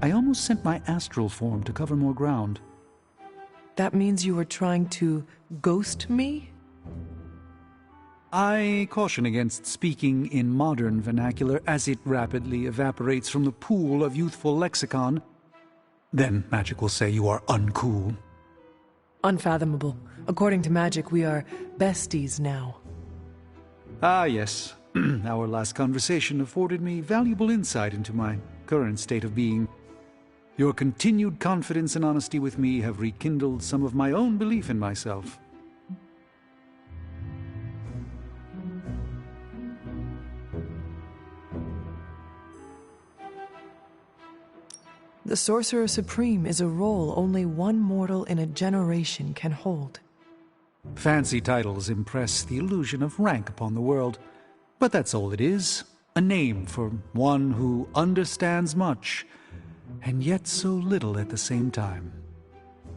I almost sent my astral form to cover more ground. That means you were trying to ghost me? I caution against speaking in modern vernacular as it rapidly evaporates from the pool of youthful lexicon. Then magic will say you are uncool. Unfathomable. According to magic, we are besties now. Ah, yes. Our last conversation afforded me valuable insight into my current state of being. Your continued confidence and honesty with me have rekindled some of my own belief in myself. The Sorcerer Supreme is a role only one mortal in a generation can hold. Fancy titles impress the illusion of rank upon the world, but that's all it is. A name for one who understands much, and yet so little at the same time.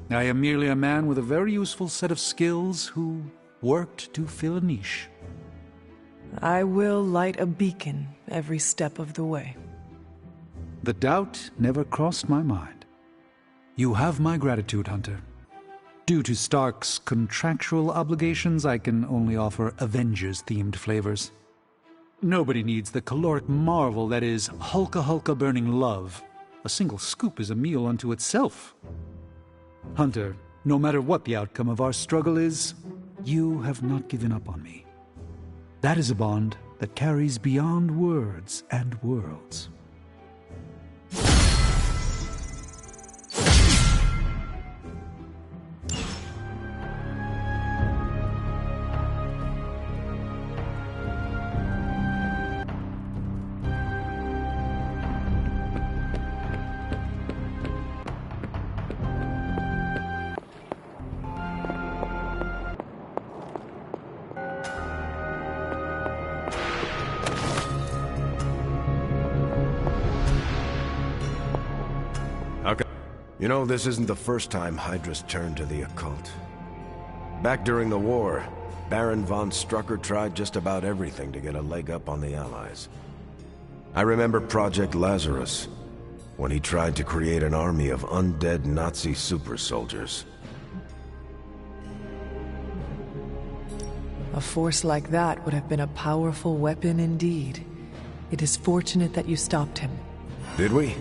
I am merely a man with a very useful set of skills who worked to fill a niche. I will light a beacon every step of the way. The doubt never crossed my mind. You have my gratitude, Hunter. Due to Stark's contractual obligations, I can only offer Avengers-themed flavors. Nobody needs the caloric marvel that is Hulka burning love. A single scoop is a meal unto itself. Hunter, no matter what the outcome of our struggle is, you have not given up on me. That is a bond that carries beyond words and worlds. How come? You know, this isn't the first time Hydra's turned to the occult. Back during the war, Baron von Strucker tried just about everything to get a leg up on the Allies. I remember Project Lazarus, when he tried to create an army of undead Nazi super soldiers. A force like that would have been a powerful weapon indeed. It is fortunate that you stopped him. Did we?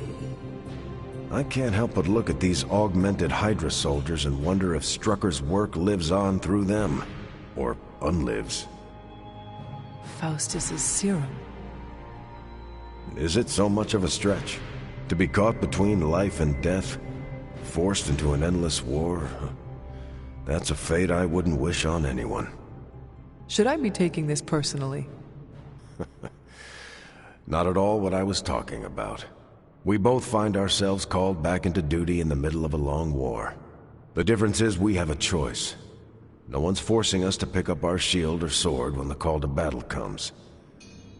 I can't help but look at these augmented Hydra soldiers and wonder if Strucker's work lives on through them. Or unlives. Faustus's serum. Is it so much of a stretch? To be caught between life and death? Forced into an endless war? That's a fate I wouldn't wish on anyone. Should I be taking this personally? Not at all what I was talking about. We both find ourselves called back into duty in the middle of a long war. The difference is we have a choice. No one's forcing us to pick up our shield or sword when the call to battle comes.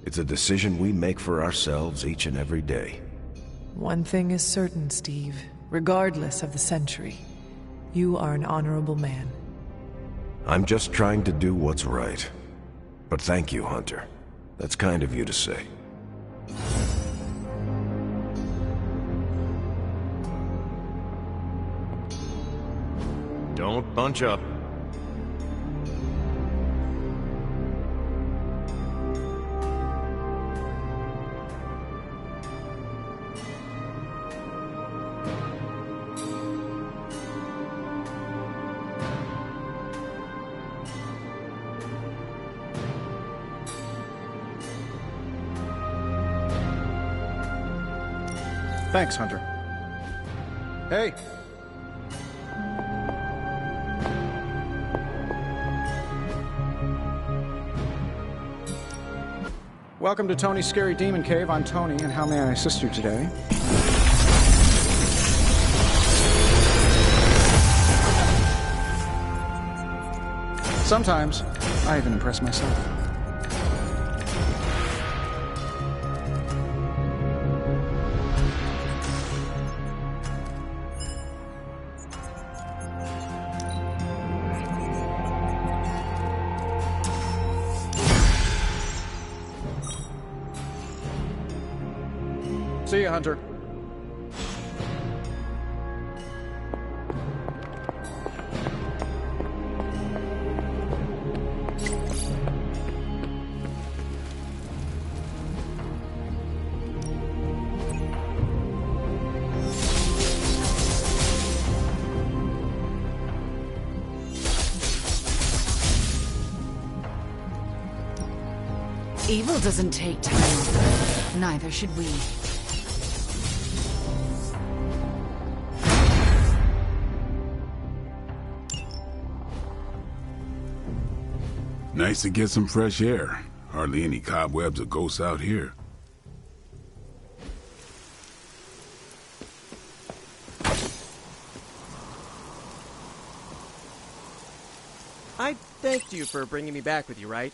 It's a decision we make for ourselves each and every day. One thing is certain, Steve. Regardless of the century, you are an honorable man. I'm just trying to do what's right. But thank you, Hunter. That's kind of you to say. Don't bunch up. Thanks, Hunter. Hey! Welcome to Tony's Scary Demon Cave. I'm Tony, and how may I assist you today? Sometimes, I even impress myself. See you, Hunter. Evil doesn't take time. Neither should we. Nice to get some fresh air. Hardly any cobwebs or ghosts out here. I thanked you for bringing me back with you, right?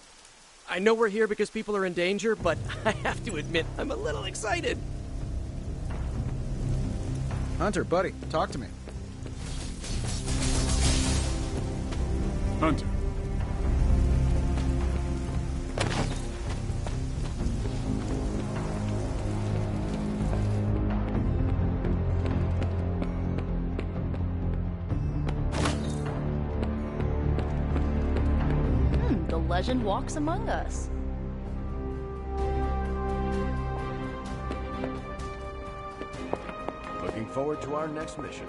I know we're here because people are in danger, but I have to admit, I'm a little excited. Hunter, buddy, talk to me. Hunter. The legend walks among us. Looking forward to our next mission.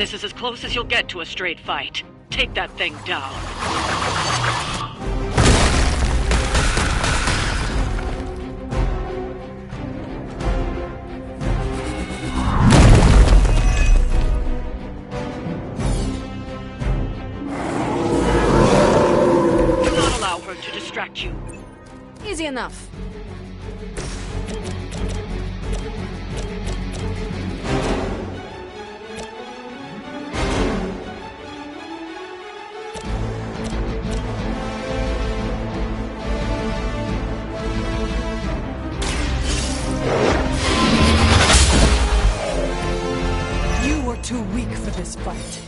This is as close as you'll get to a straight fight. Take that thing down. Do not allow her to distract you. Easy enough. Too weak for this fight.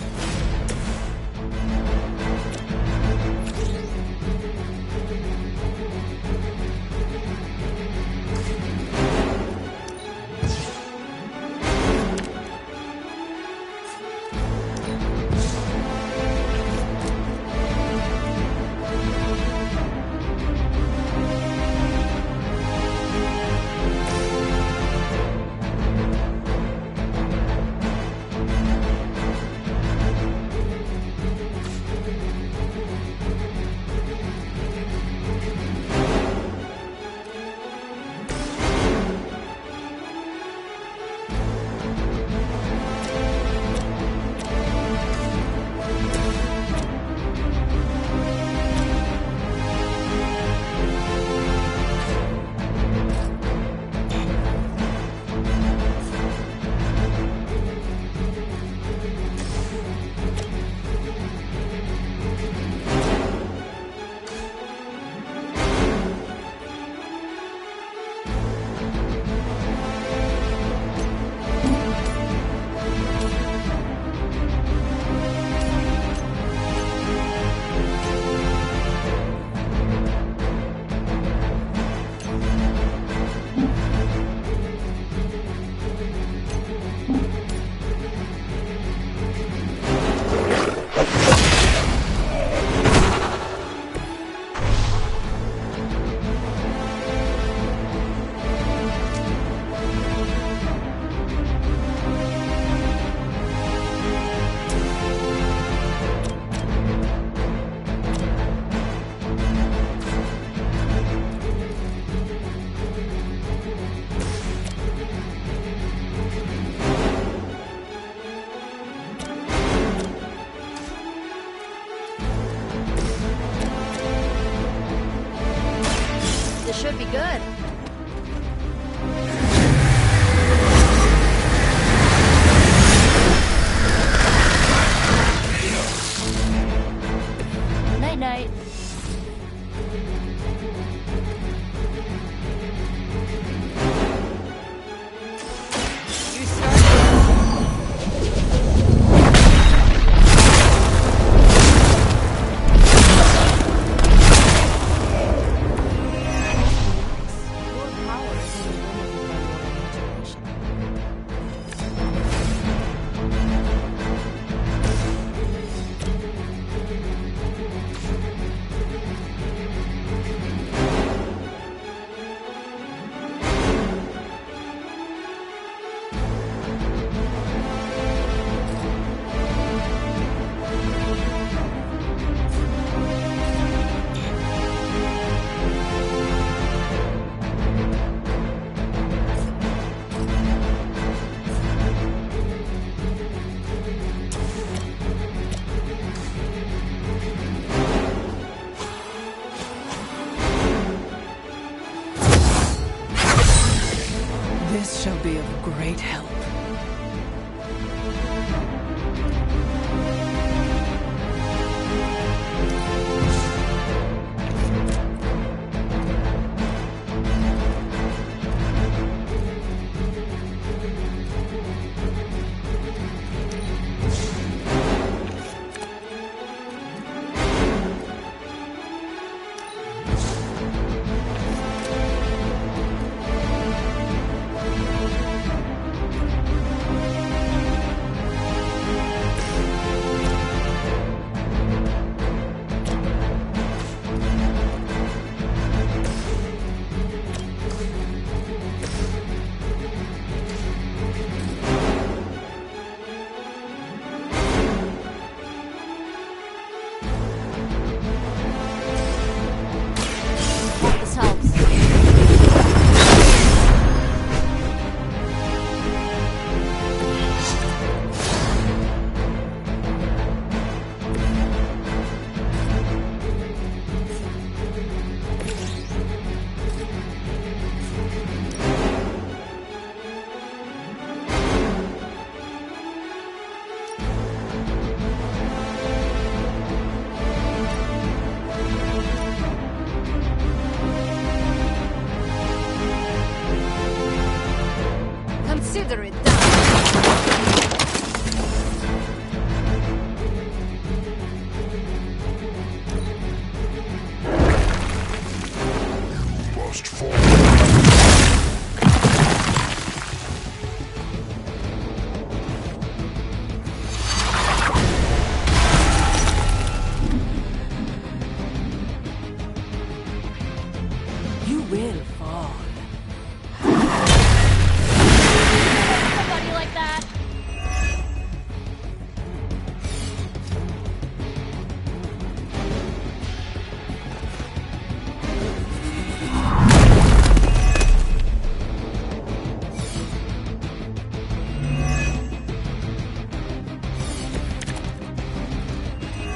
Should be good. Night-night. This shall be of great help.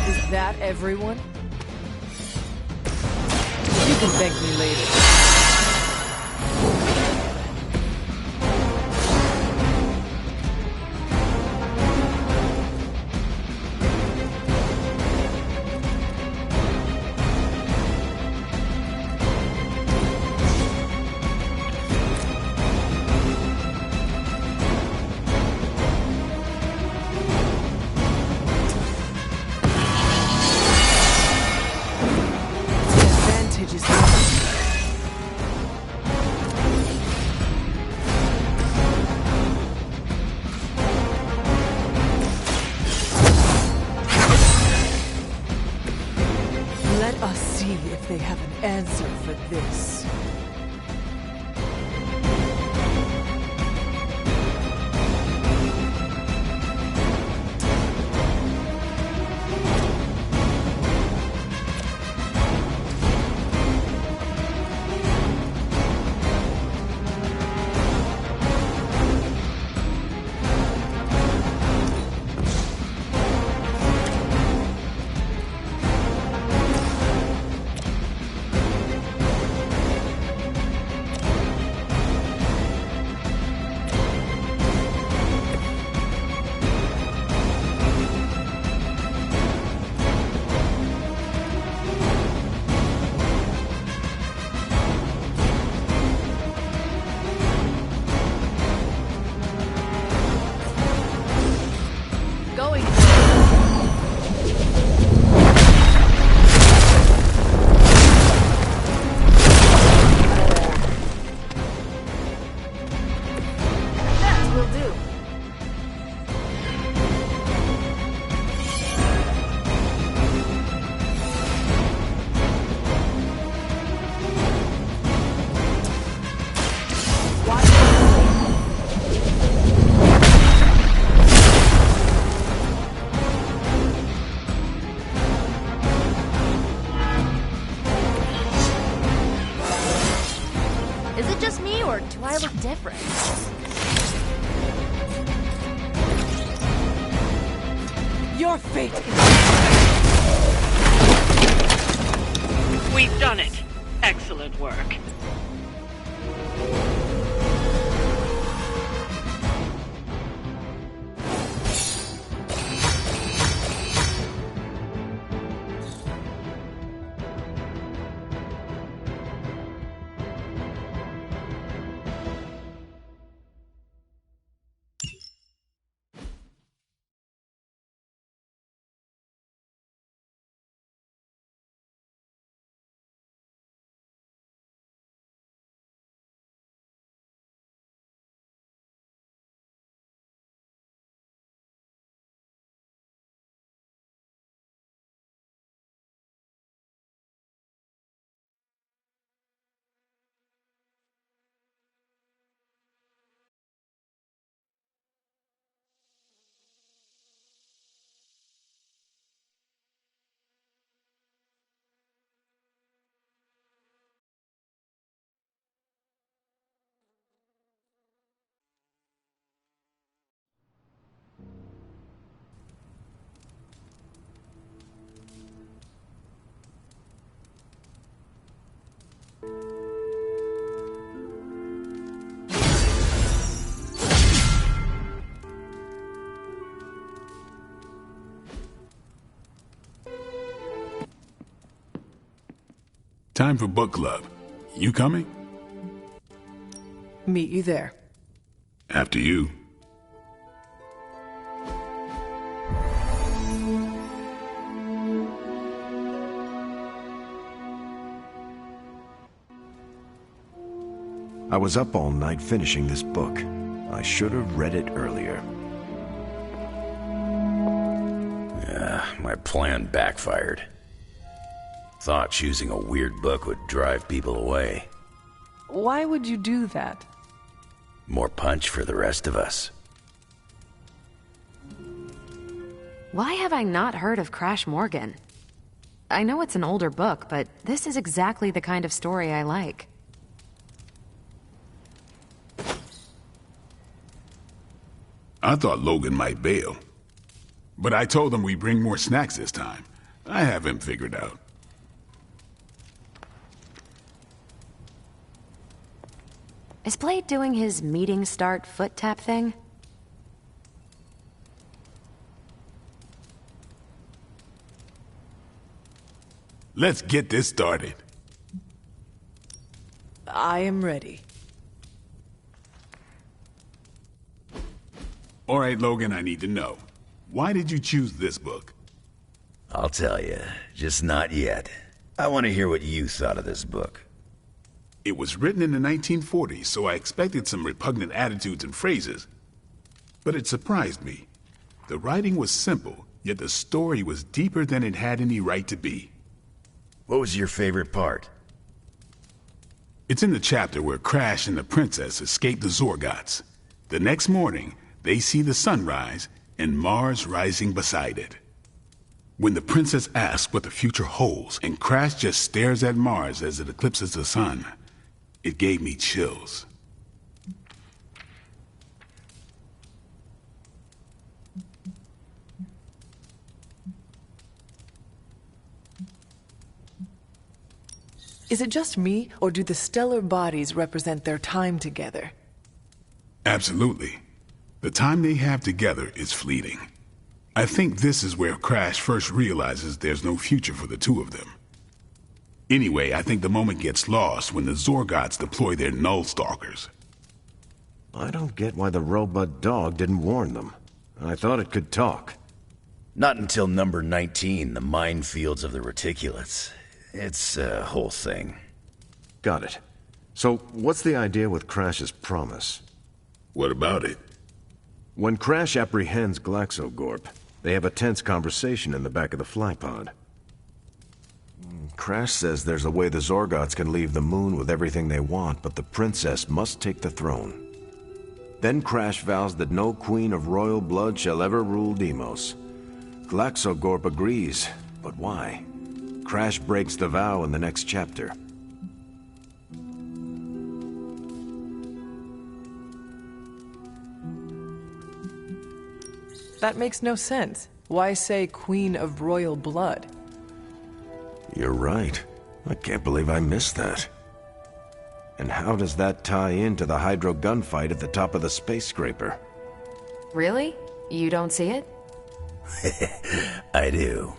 Is that everyone? You can thank me later. Let us see if they have an answer for this. Or do I look different? Your fate is... We've done it. Excellent work. Time for book club. You coming? Meet you there. After you. I was up all night finishing this book. I should have read it earlier. Yeah, my plan backfired. Thought choosing a weird book would drive people away. Why would you do that? More punch for the rest of us. Why have I not heard of Crash Morgan? I know it's an older book, but this is exactly the kind of story I like. I thought Logan might bail. But I told him we'd bring more snacks this time. I have him figured out. Is Blade doing his meeting start foot tap thing? Let's get this started. I am ready. All right, Logan, I need to know. Why did you choose this book? I'll tell you, just not yet. I want to hear what you thought of this book. It was written in the 1940s, so I expected some repugnant attitudes and phrases. But it surprised me. The writing was simple, yet the story was deeper than it had any right to be. What was your favorite part? It's in the chapter where Crash and the princess escape the Zorgots. The next morning, they see the sun rise and Mars rising beside it. When the princess asks what the future holds and Crash just stares at Mars as it eclipses the sun, it gave me chills. Is it just me, or do the stellar bodies represent their time together? Absolutely. The time they have together is fleeting. I think this is where Crash first realizes there's no future for the two of them. Anyway, I think the moment gets lost when the Zorgots deploy their Null Stalkers. I don't get why the robot dog didn't warn them. I thought it could talk. Not until number 19, the minefields of the reticulates. It's a whole thing. Got it. So, what's the idea with Crash's promise? What about it? When Crash apprehends Glaxogorp, they have a tense conversation in the back of the flypod. Crash says there's a way the Zorgots can leave the moon with everything they want, but the princess must take the throne. Then Crash vows that no queen of royal blood shall ever rule Deimos. Glaxogorp agrees, but why? Crash breaks the vow in the next chapter. That makes no sense. Why say Queen of Royal Blood? You're right. I can't believe I missed that. And how does that tie into the Hydro gunfight at the top of the space scraper? Really? You don't see it? I do.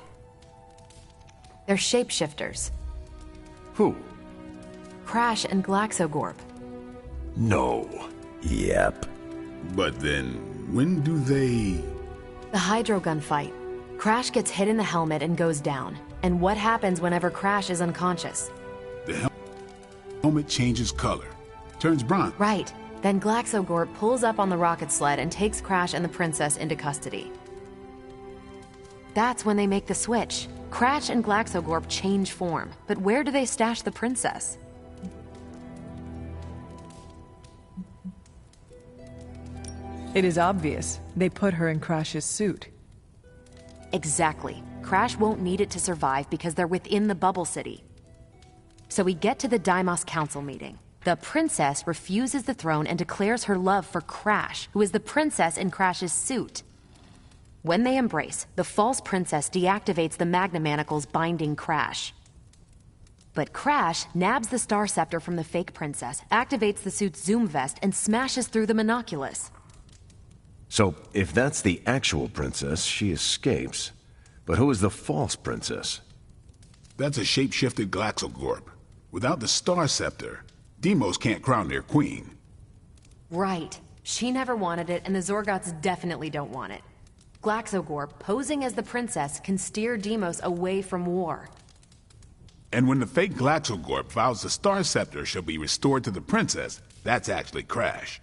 They're shapeshifters. Who? Crash and Glaxogorp. No. Yep. But then, when do they... The Hydro gunfight. Crash gets hit in the helmet and goes down. And what happens whenever Crash is unconscious? The helmet changes color. Turns bronze. Right. Then Glaxogorp pulls up on the rocket sled and takes Crash and the princess into custody. That's when they make the switch. Crash and Glaxogorp change form. But where do they stash the princess? It is obvious. They put her in Crash's suit. Exactly. Crash won't need it to survive because they're within the Bubble City. So we get to the Deimos Council meeting. The princess refuses the throne and declares her love for Crash, who is the princess in Crash's suit. When they embrace, the false princess deactivates the Magna Manacles binding Crash. But Crash nabs the Star Scepter from the fake princess, activates the suit's Zoom vest, and smashes through the Monoculus. So, if that's the actual princess, she escapes. But who is the false princess? That's a shape-shifted Glaxogorp. Without the Star Scepter, Deimos can't crown their queen. Right. She never wanted it, and the Zorgots definitely don't want it. Glaxogorp, posing as the princess, can steer Deimos away from war. And when the fake Glaxogorp vows the Star Scepter shall be restored to the princess, that's actually Crash.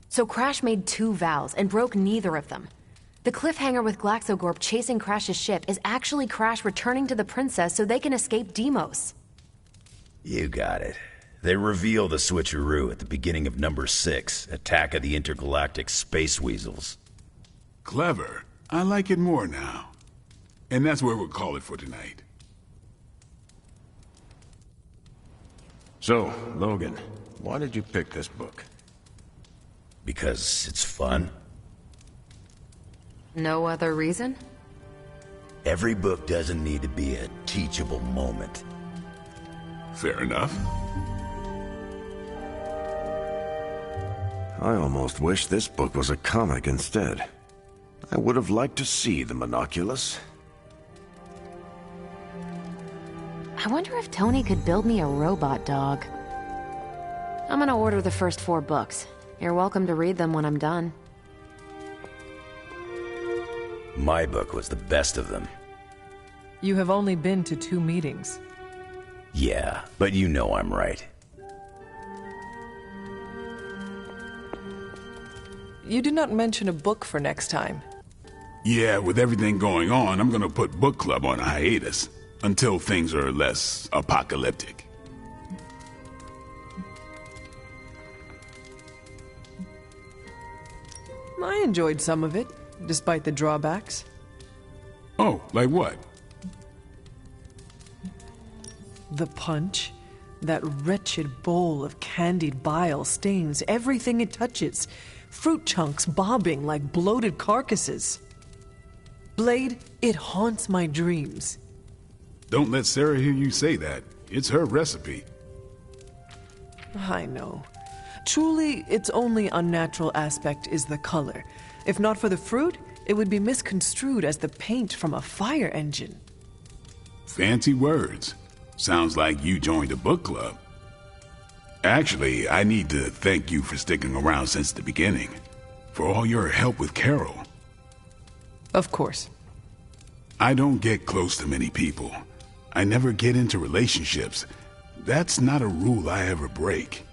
So Crash made two vows and broke neither of them. The cliffhanger with Glaxogorp chasing Crash's ship is actually Crash returning to the princess so they can escape Deimos. You got it. They reveal the switcheroo at the beginning of number 6, Attack of the Intergalactic Space Weasels. Clever. I like it more now. And that's where we'll call it for tonight. So, Logan, why did you pick this book? Because it's fun. No other reason? Every book doesn't need to be a teachable moment. Fair enough. I almost wish this book was a comic instead. I would have liked to see the Monoculus. I wonder if Tony could build me a robot dog. I'm gonna order the first 4 books. You're welcome to read them when I'm done. My book was the best of them. You have only been to 2 meetings. Yeah, but you know I'm right. You did not mention a book for next time. Yeah, with everything going on, I'm gonna put book club on a hiatus until things are less apocalyptic. I enjoyed some of it, despite the drawbacks. Oh, like what? The punch. That wretched bowl of candied bile stains everything it touches. Fruit chunks bobbing like bloated carcasses. Blade, it haunts my dreams. Don't let Sarah hear you say that. It's her recipe. I know. Truly, its only unnatural aspect is the color. If not for the fruit, it would be misconstrued as the paint from a fire engine. Fancy words. Sounds like you joined a book club. Actually, I need to thank you for sticking around since the beginning. For all your help with Carol. Of course. I don't get close to many people. I never get into relationships. That's not a rule I ever break.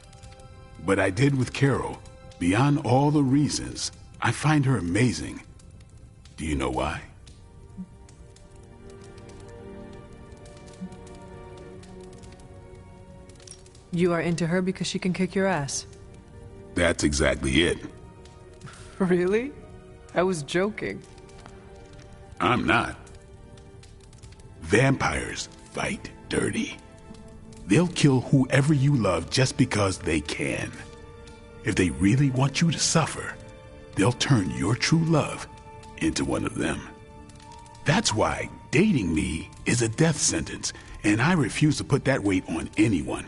But I did with Carol. Beyond all the reasons, I find her amazing. Do you know why? You are into her because she can kick your ass. That's exactly it. Really? I was joking. I'm not. Vampires fight dirty. They'll kill whoever you love just because they can. If they really want you to suffer, they'll turn your true love into one of them. That's why dating me is a death sentence, and I refuse to put that weight on anyone.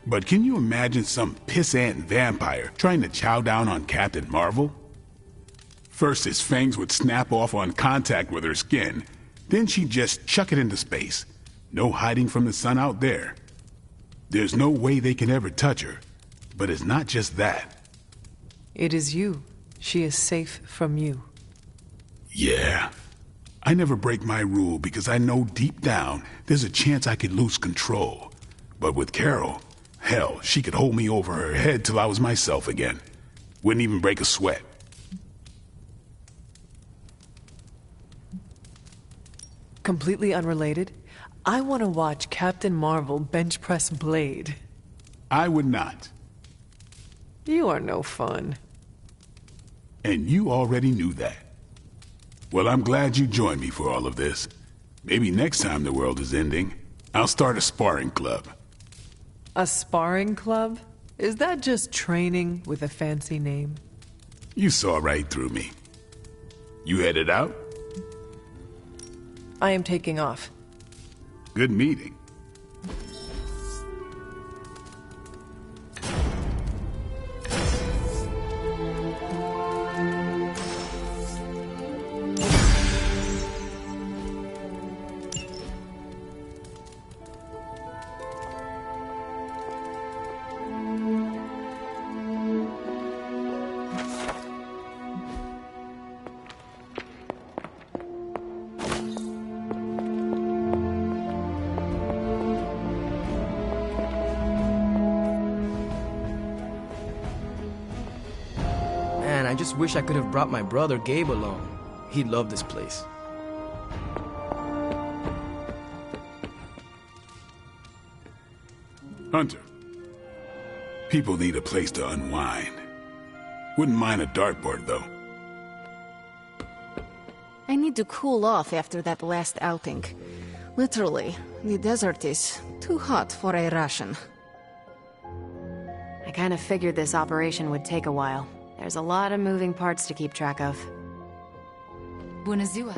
But can you imagine some pissant vampire trying to chow down on Captain Marvel? First, his fangs would snap off on contact with her skin. Then she'd just chuck it into space. No hiding from the sun out there. There's no way they can ever touch her. But it's not just that. It is you. She is safe from you. Yeah. I never break my rule because I know deep down there's a chance I could lose control. But with Carol, hell, she could hold me over her head till I was myself again. Wouldn't even break a sweat. Completely unrelated, I want to watch Captain Marvel bench press Blade. I would not. You are no fun. And you already knew that. Well, I'm glad you joined me for all of this. Maybe next time the world is ending, I'll start a sparring club. A sparring club? Is that just training with a fancy name? You saw right through me. You headed out? I am taking off. Good meeting. I just wish I could have brought my brother Gabe along. He'd love this place. Hunter. People need a place to unwind. Wouldn't mind a dartboard, though. I need to cool off after that last outing. Literally, the desert is too hot for a ration. I kind of figured this operation would take a while. There's a lot of moving parts to keep track of. Bună ziua.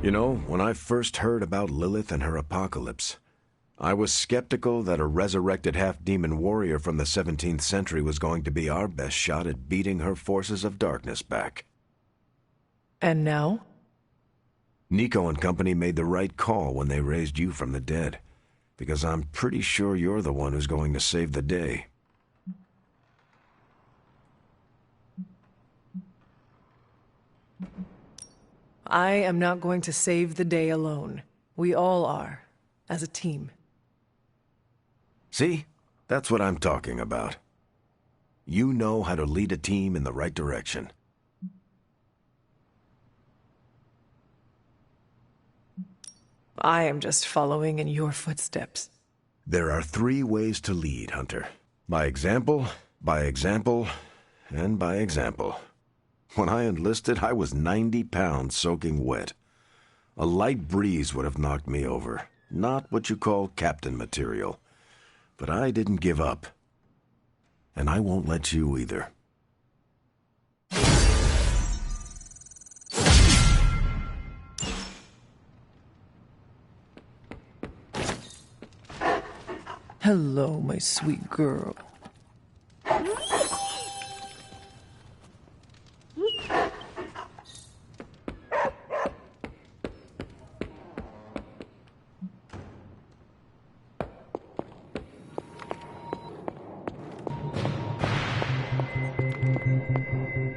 You know, when I first heard about Lilith and her apocalypse, I was skeptical that a resurrected half-demon warrior from the 17th century was going to be our best shot at beating her forces of darkness back. And now? Nico and company made the right call when they raised you from the dead, because I'm pretty sure you're the one who's going to save the day. I am not going to save the day alone. We all are, as a team. See? That's what I'm talking about. You know how to lead a team in the right direction. I am just following in your footsteps. There are 3 ways to lead, Hunter. By example, and by example. When I enlisted, I was 90 pounds soaking wet. A light breeze would have knocked me over. Not what you call captain material. But I didn't give up. And I won't let you either. Hello, my sweet girl.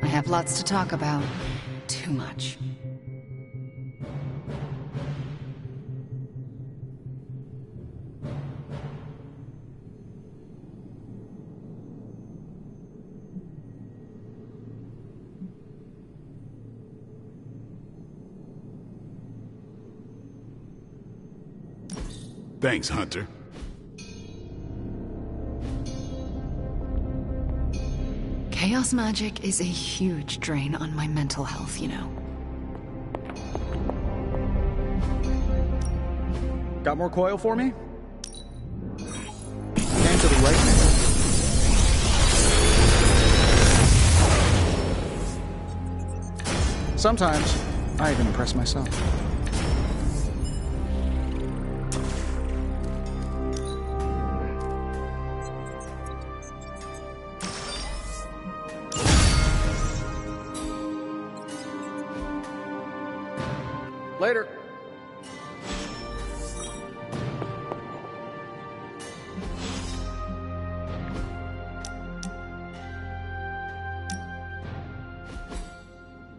I have lots to talk about. Too much. Thanks, Hunter. Chaos magic is a huge drain on my mental health, you know. Got more coil for me? And to the right. Sometimes, I even impress myself. Later.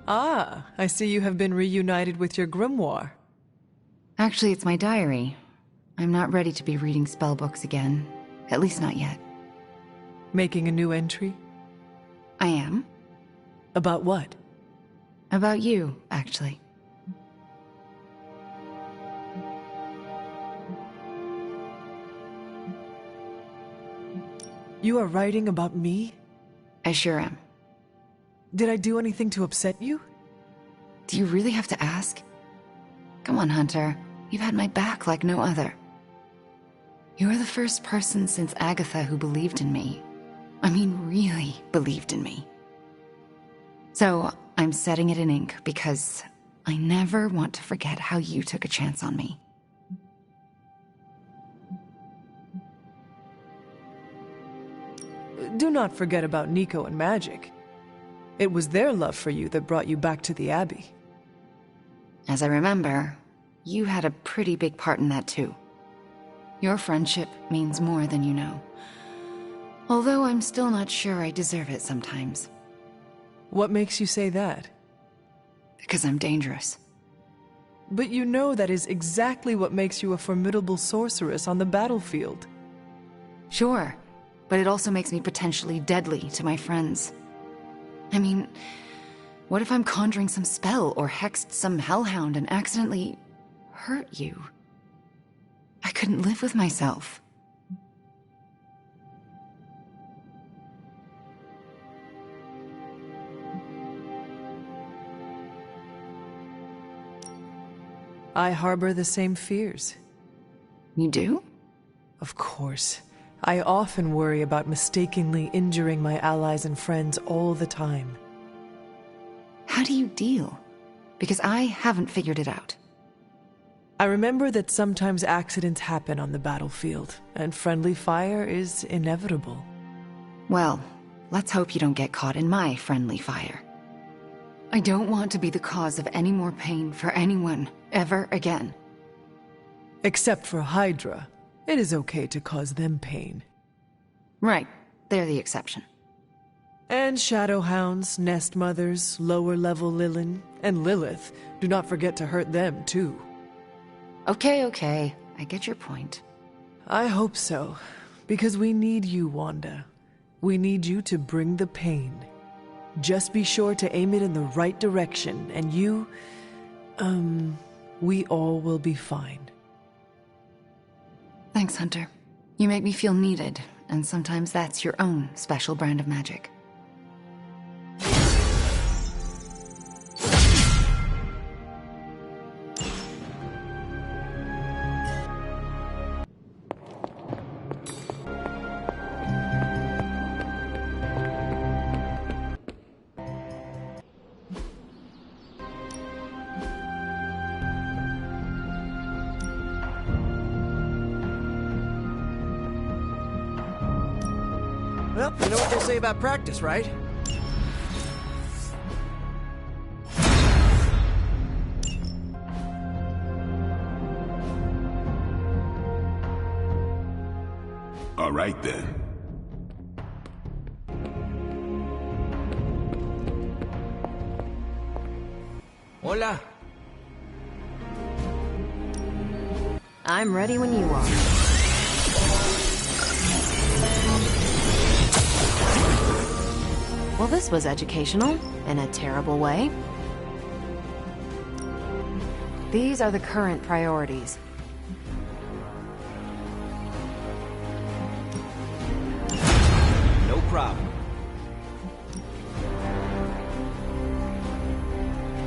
Ah, I see you have been reunited with your grimoire. Actually, it's my diary. I'm not ready to be reading spellbooks again. At least not yet. Making a new entry? I am. About what? About you, actually. You are writing about me? I sure am. Did I do anything to upset you? Do you really have to ask? Come on, Hunter. You've had my back like no other. You're the first person since Agatha who believed in me. I mean, really believed in me. So, I'm setting it in ink because I never want to forget how you took a chance on me. Do not forget about Nico and Magic. It was their love for you that brought you back to the Abbey. As I remember, you had a pretty big part in that too. Your friendship means more than you know. Although I'm still not sure I deserve it sometimes. What makes you say that? Because I'm dangerous. But you know that is exactly what makes you a formidable sorceress on the battlefield. Sure, but it also makes me potentially deadly to my friends. I mean, what if I'm conjuring some spell or hexed some hellhound and accidentally hurt you? I couldn't live with myself. I harbor the same fears. You do? Of course. I often worry about mistakenly injuring my allies and friends all the time. How do you deal? Because I haven't figured it out. I remember that sometimes accidents happen on the battlefield, and friendly fire is inevitable. Well, let's hope you don't get caught in my friendly fire. I don't want to be the cause of any more pain for anyone, ever again. Except for Hydra. It is okay to cause them pain. Right. They're the exception. And Shadowhounds, Nest Mothers, lower-level Lilin, and Lilith. Do not forget to hurt them, too. Okay. I get your point. I hope so. Because we need you, Wanda. We need you to bring the pain. Just be sure to aim it in the right direction, and you... we all will be fine. Thanks, Hunter. You make me feel needed, and sometimes that's your own special brand of magic. Well, you know what they say about practice, right? All right, then. Hola. I'm ready when you are. Well, this was educational, in a terrible way. These are the current priorities. No problem.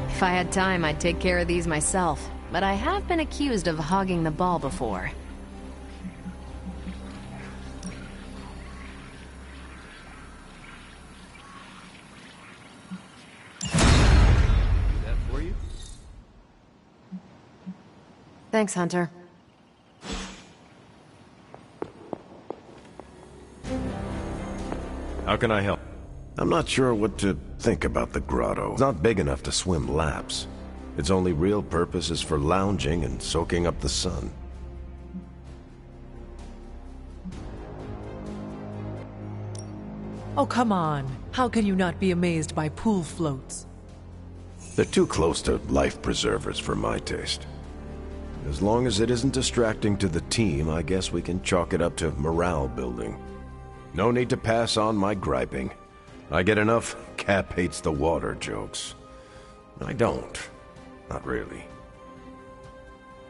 If I had time, I'd take care of these myself, but I have been accused of hogging the ball before. Thanks, Hunter. How can I help? I'm not sure what to think about the grotto. It's not big enough to swim laps. Its only real purpose is for lounging and soaking up the sun. Oh, come on. How can you not be amazed by pool floats? They're too close to life preservers for my taste. As long as it isn't distracting to the team, I guess we can chalk it up to morale building. No need to pass on my griping. I get enough Cap hates the water jokes. I don't. Not really.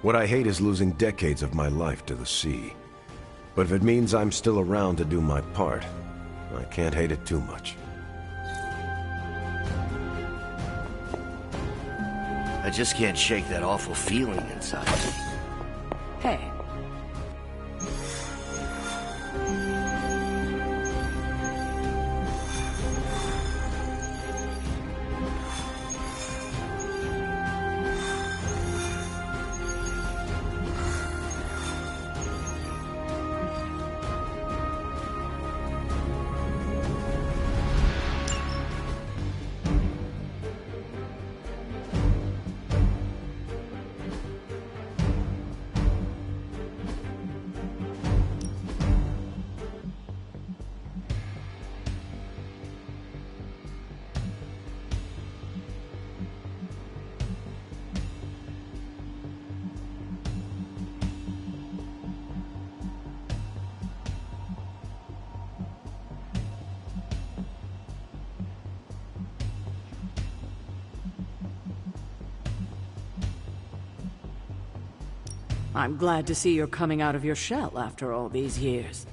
What I hate is losing decades of my life to the sea. But if it means I'm still around to do my part, I can't hate it too much. I just can't shake that awful feeling inside me. Hey. I'm glad to see you're coming out of your shell after all these years.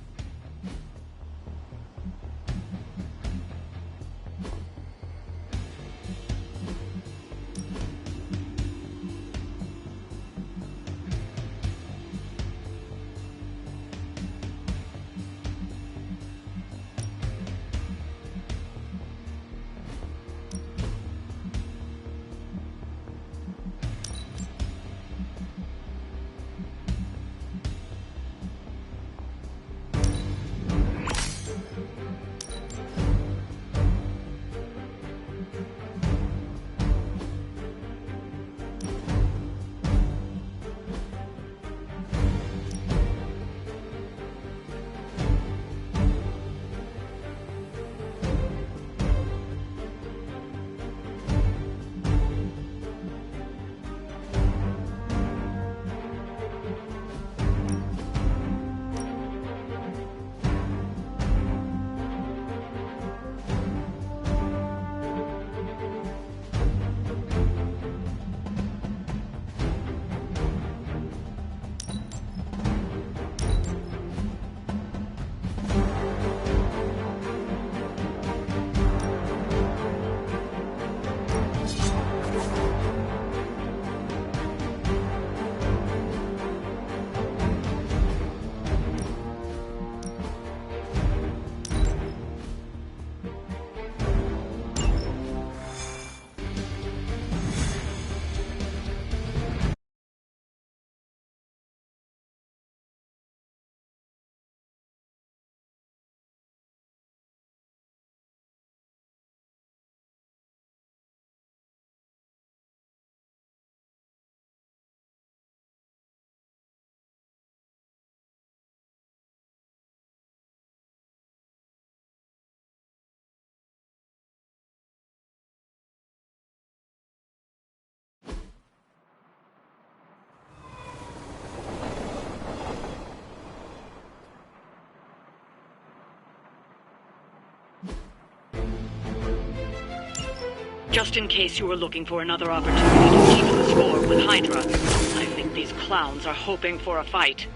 Just in case you were looking for another opportunity to keep the score with Hydra, I think these clowns are hoping for a fight.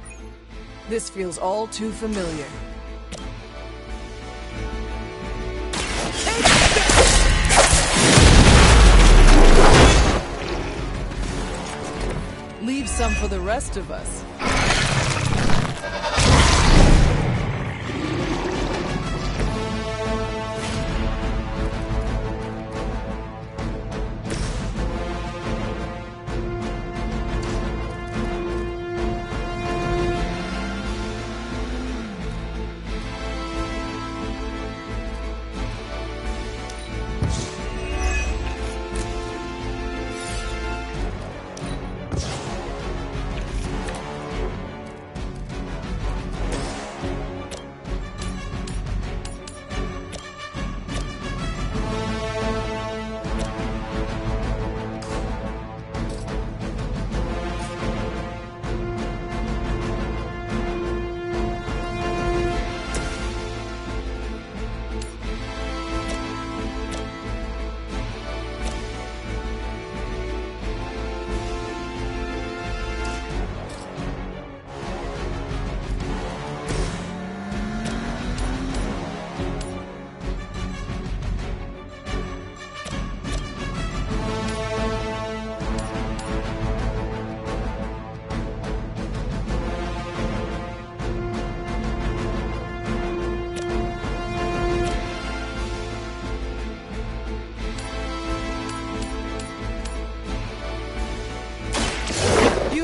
This feels all too familiar. Leave some for the rest of us.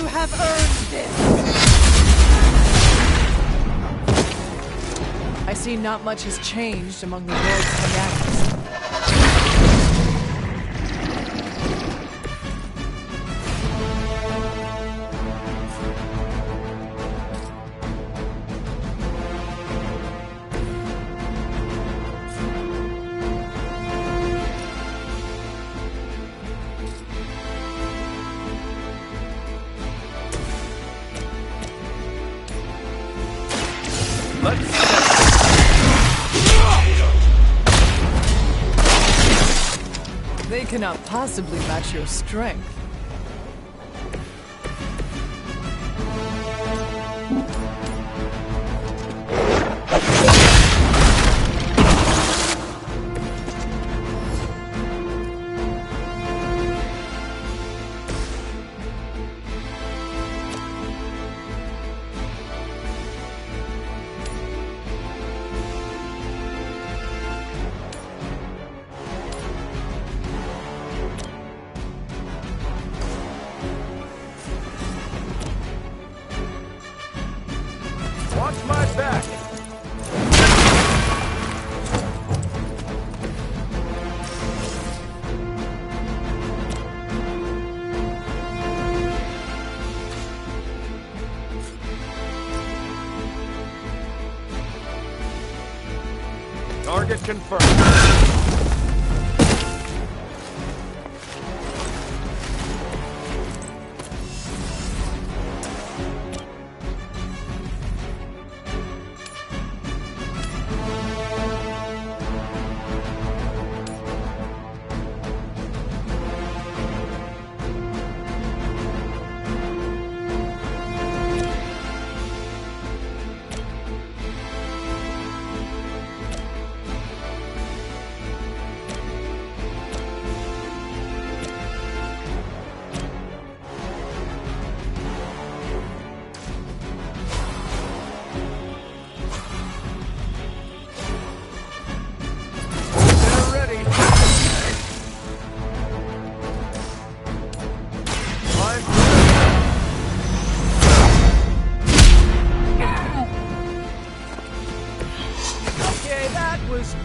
Have earned this. I see not much has changed among the world's fanatics. They cannot possibly match your strength. Watch my back! Target confirmed.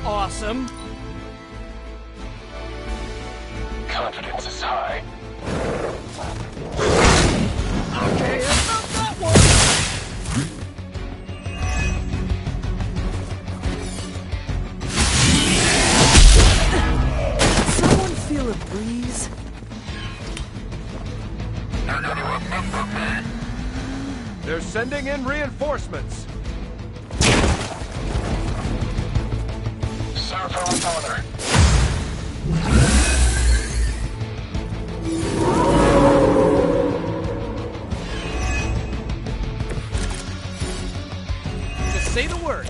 Awesome. Confidence is high. Okay, about that one. Someone feel a breeze? They're sending in reinforcements. Sir, for our father. say the word.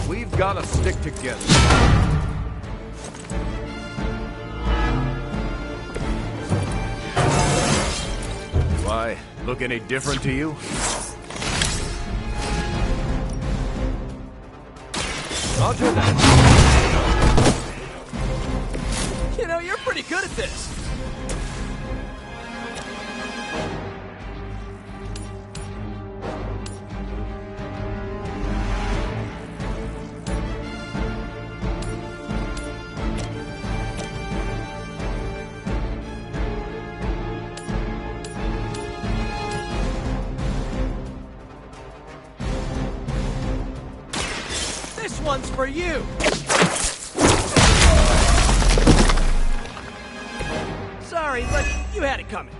We've got to stick together. Do I look any different to you? Roger that. You know, you're pretty good at this. This one's for you! Sorry, but you had it coming.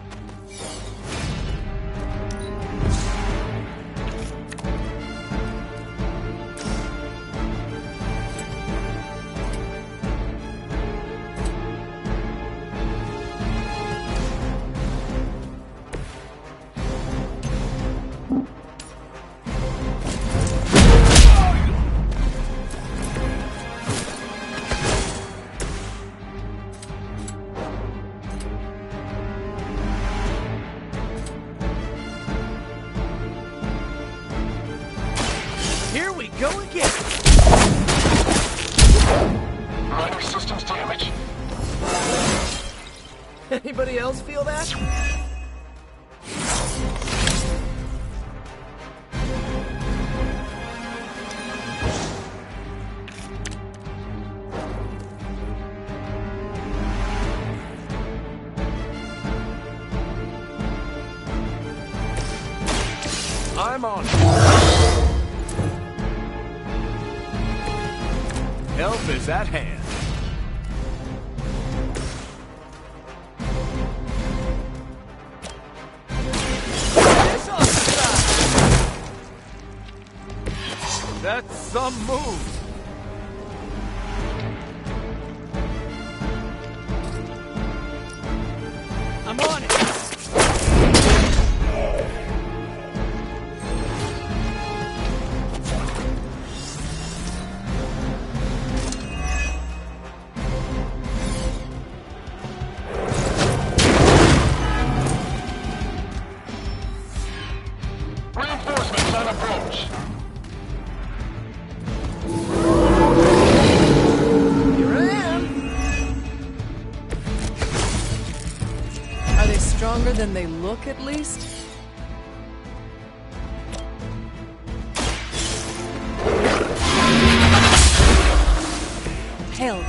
Here we go again! Minor systems damage. Anybody else feel that? I'm on. Help is at hand. It's on the side. That's some move. I'm on it. Reinforcements on approach. Here I am. Are they stronger than they look, at least? Hell no.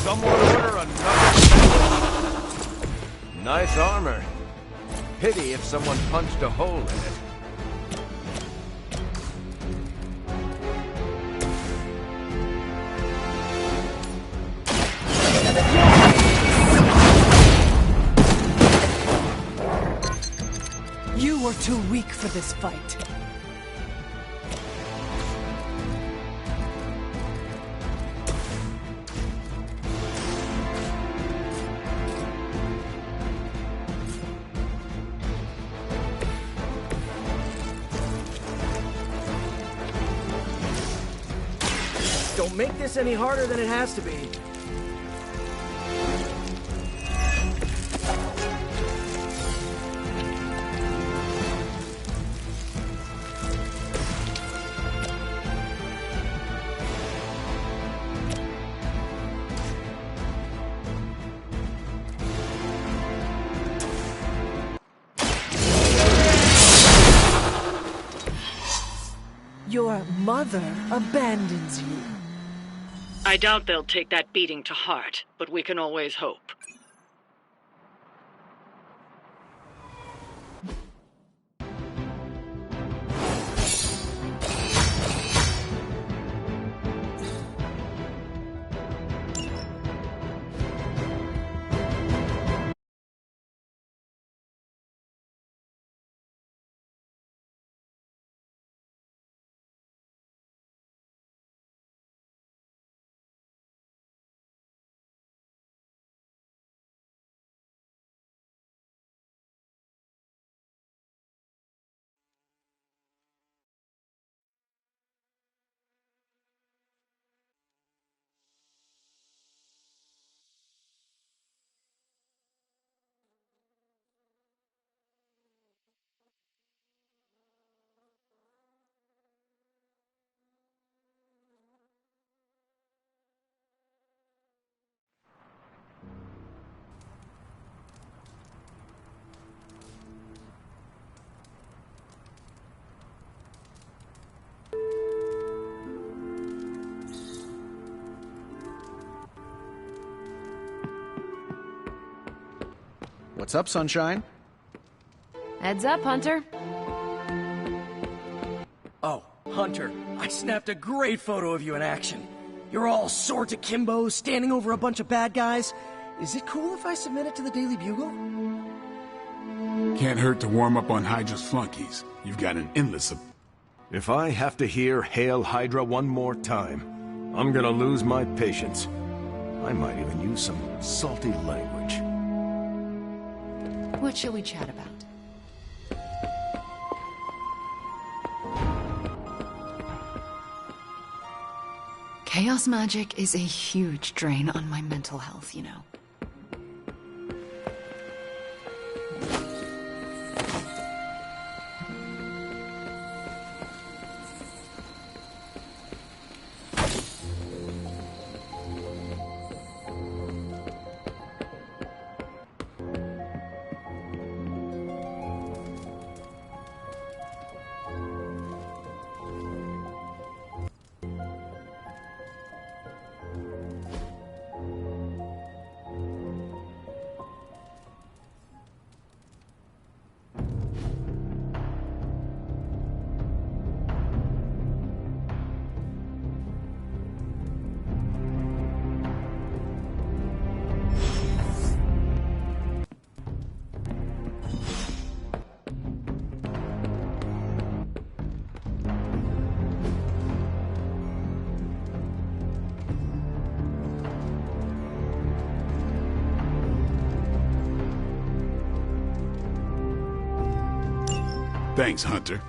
Someone order another. Nice armor. Pity if someone punched a hole in it. You are too weak for this fight. Don't make this any harder than it has to be. your mother abandons you. I doubt they'll take that beating to heart, but we can always hope. What's up, Sunshine? Heads up, Hunter. Oh, Hunter, I snapped a great photo of you in action. You're all swords akimbo, standing over a bunch of bad guys. Is it cool if I submit it to the Daily Bugle? Can't hurt to warm up on Hydra's flunkies. You've got an endless... If I have to hear Hail Hydra one more time, I'm gonna lose my patience. I might even use some salty language. What shall we chat about? Chaos magic is a huge drain on my mental health, you know. Thanks, Hunter.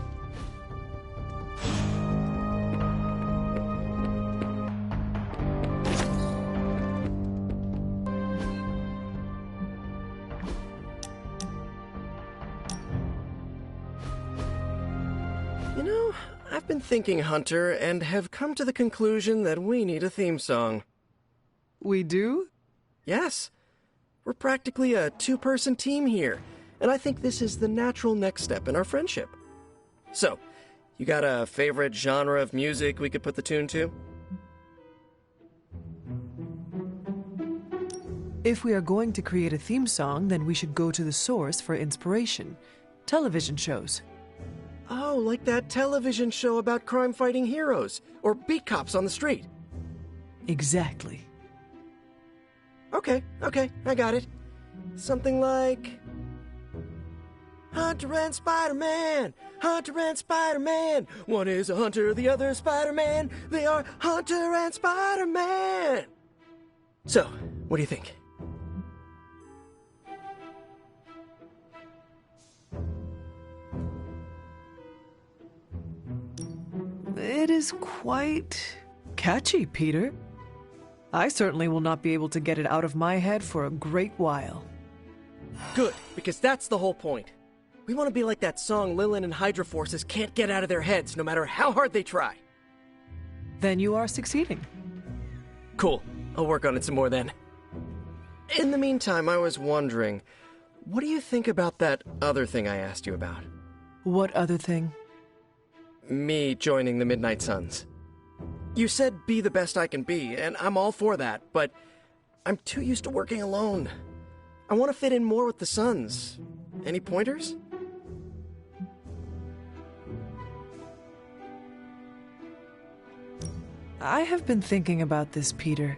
You know, I've been thinking, Hunter, and have come to the conclusion that we need a theme song. We do? Yes. We're practically a two-person team here, and I think this is the natural next step in our friendship. So, you got a favorite genre of music we could put the tune to? If we are going to create a theme song, then we should go to the source for inspiration. Television shows. Oh, like that television show about crime-fighting heroes, or beat cops on the street. Exactly. Okay, I got it. Something like... Hunter and Spider-Man! Hunter and Spider-Man! One is a hunter, the other is Spider-Man. They are Hunter and Spider-Man! So, what do you think? It is quite catchy, Peter. I certainly will not be able to get it out of my head for a great while. Good, because that's the whole point. We want to be like that song Lilin and Hydra forces can't get out of their heads no matter how hard they try. Then you are succeeding. Cool. I'll work on it some more then. In the meantime, I was wondering, what do you think about that other thing I asked you about? What other thing? me joining the Midnight Suns. You said be the best I can be, and I'm all for that, but I'm too used to working alone. I want to fit in more with the Suns. Any pointers? I have been thinking about this, Peter,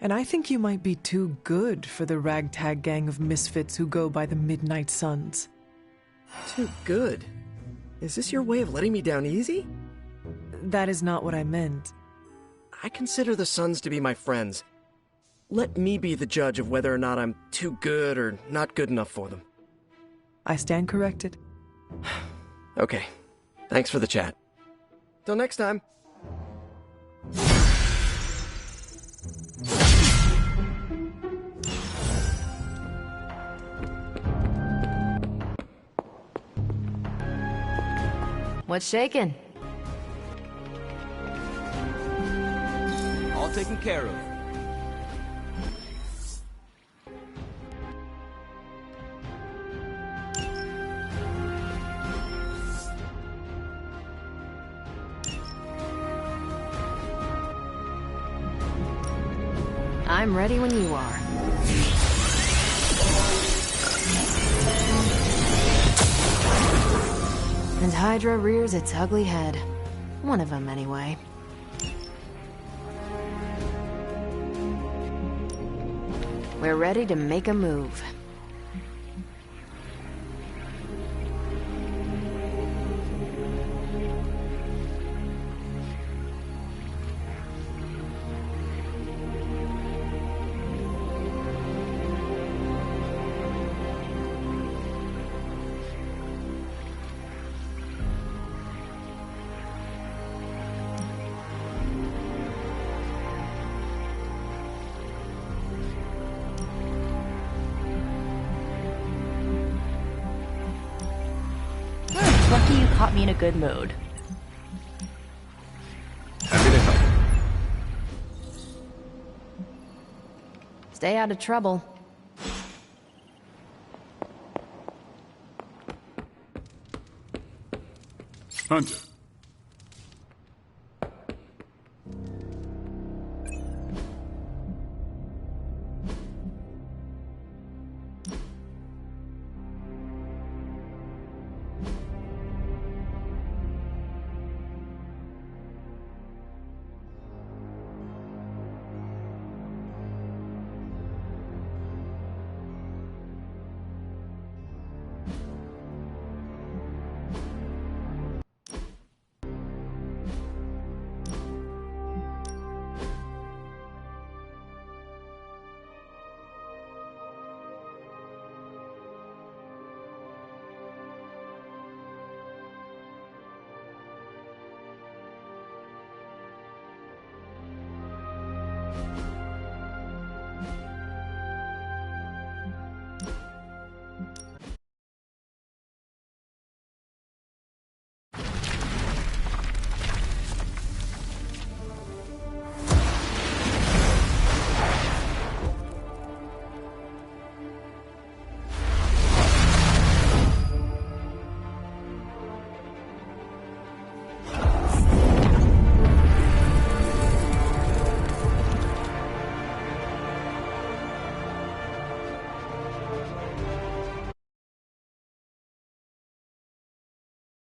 and I think you might be too good for the ragtag gang of misfits who go by the Midnight Suns. Too good? Is this your way of letting me down easy? That is not what I meant. I consider the Suns to be my friends. Let me be the judge of whether or not I'm too good or not good enough for them. I stand corrected. Okay. Thanks for the chat. Till next time. What's shaking? All taken care of. I'm ready when you are. And Hydra rears its ugly head. One of them, anyway. We're ready to make a move. Lucky you caught me in a good mood. Happy to help. Stay out of trouble. Hunter.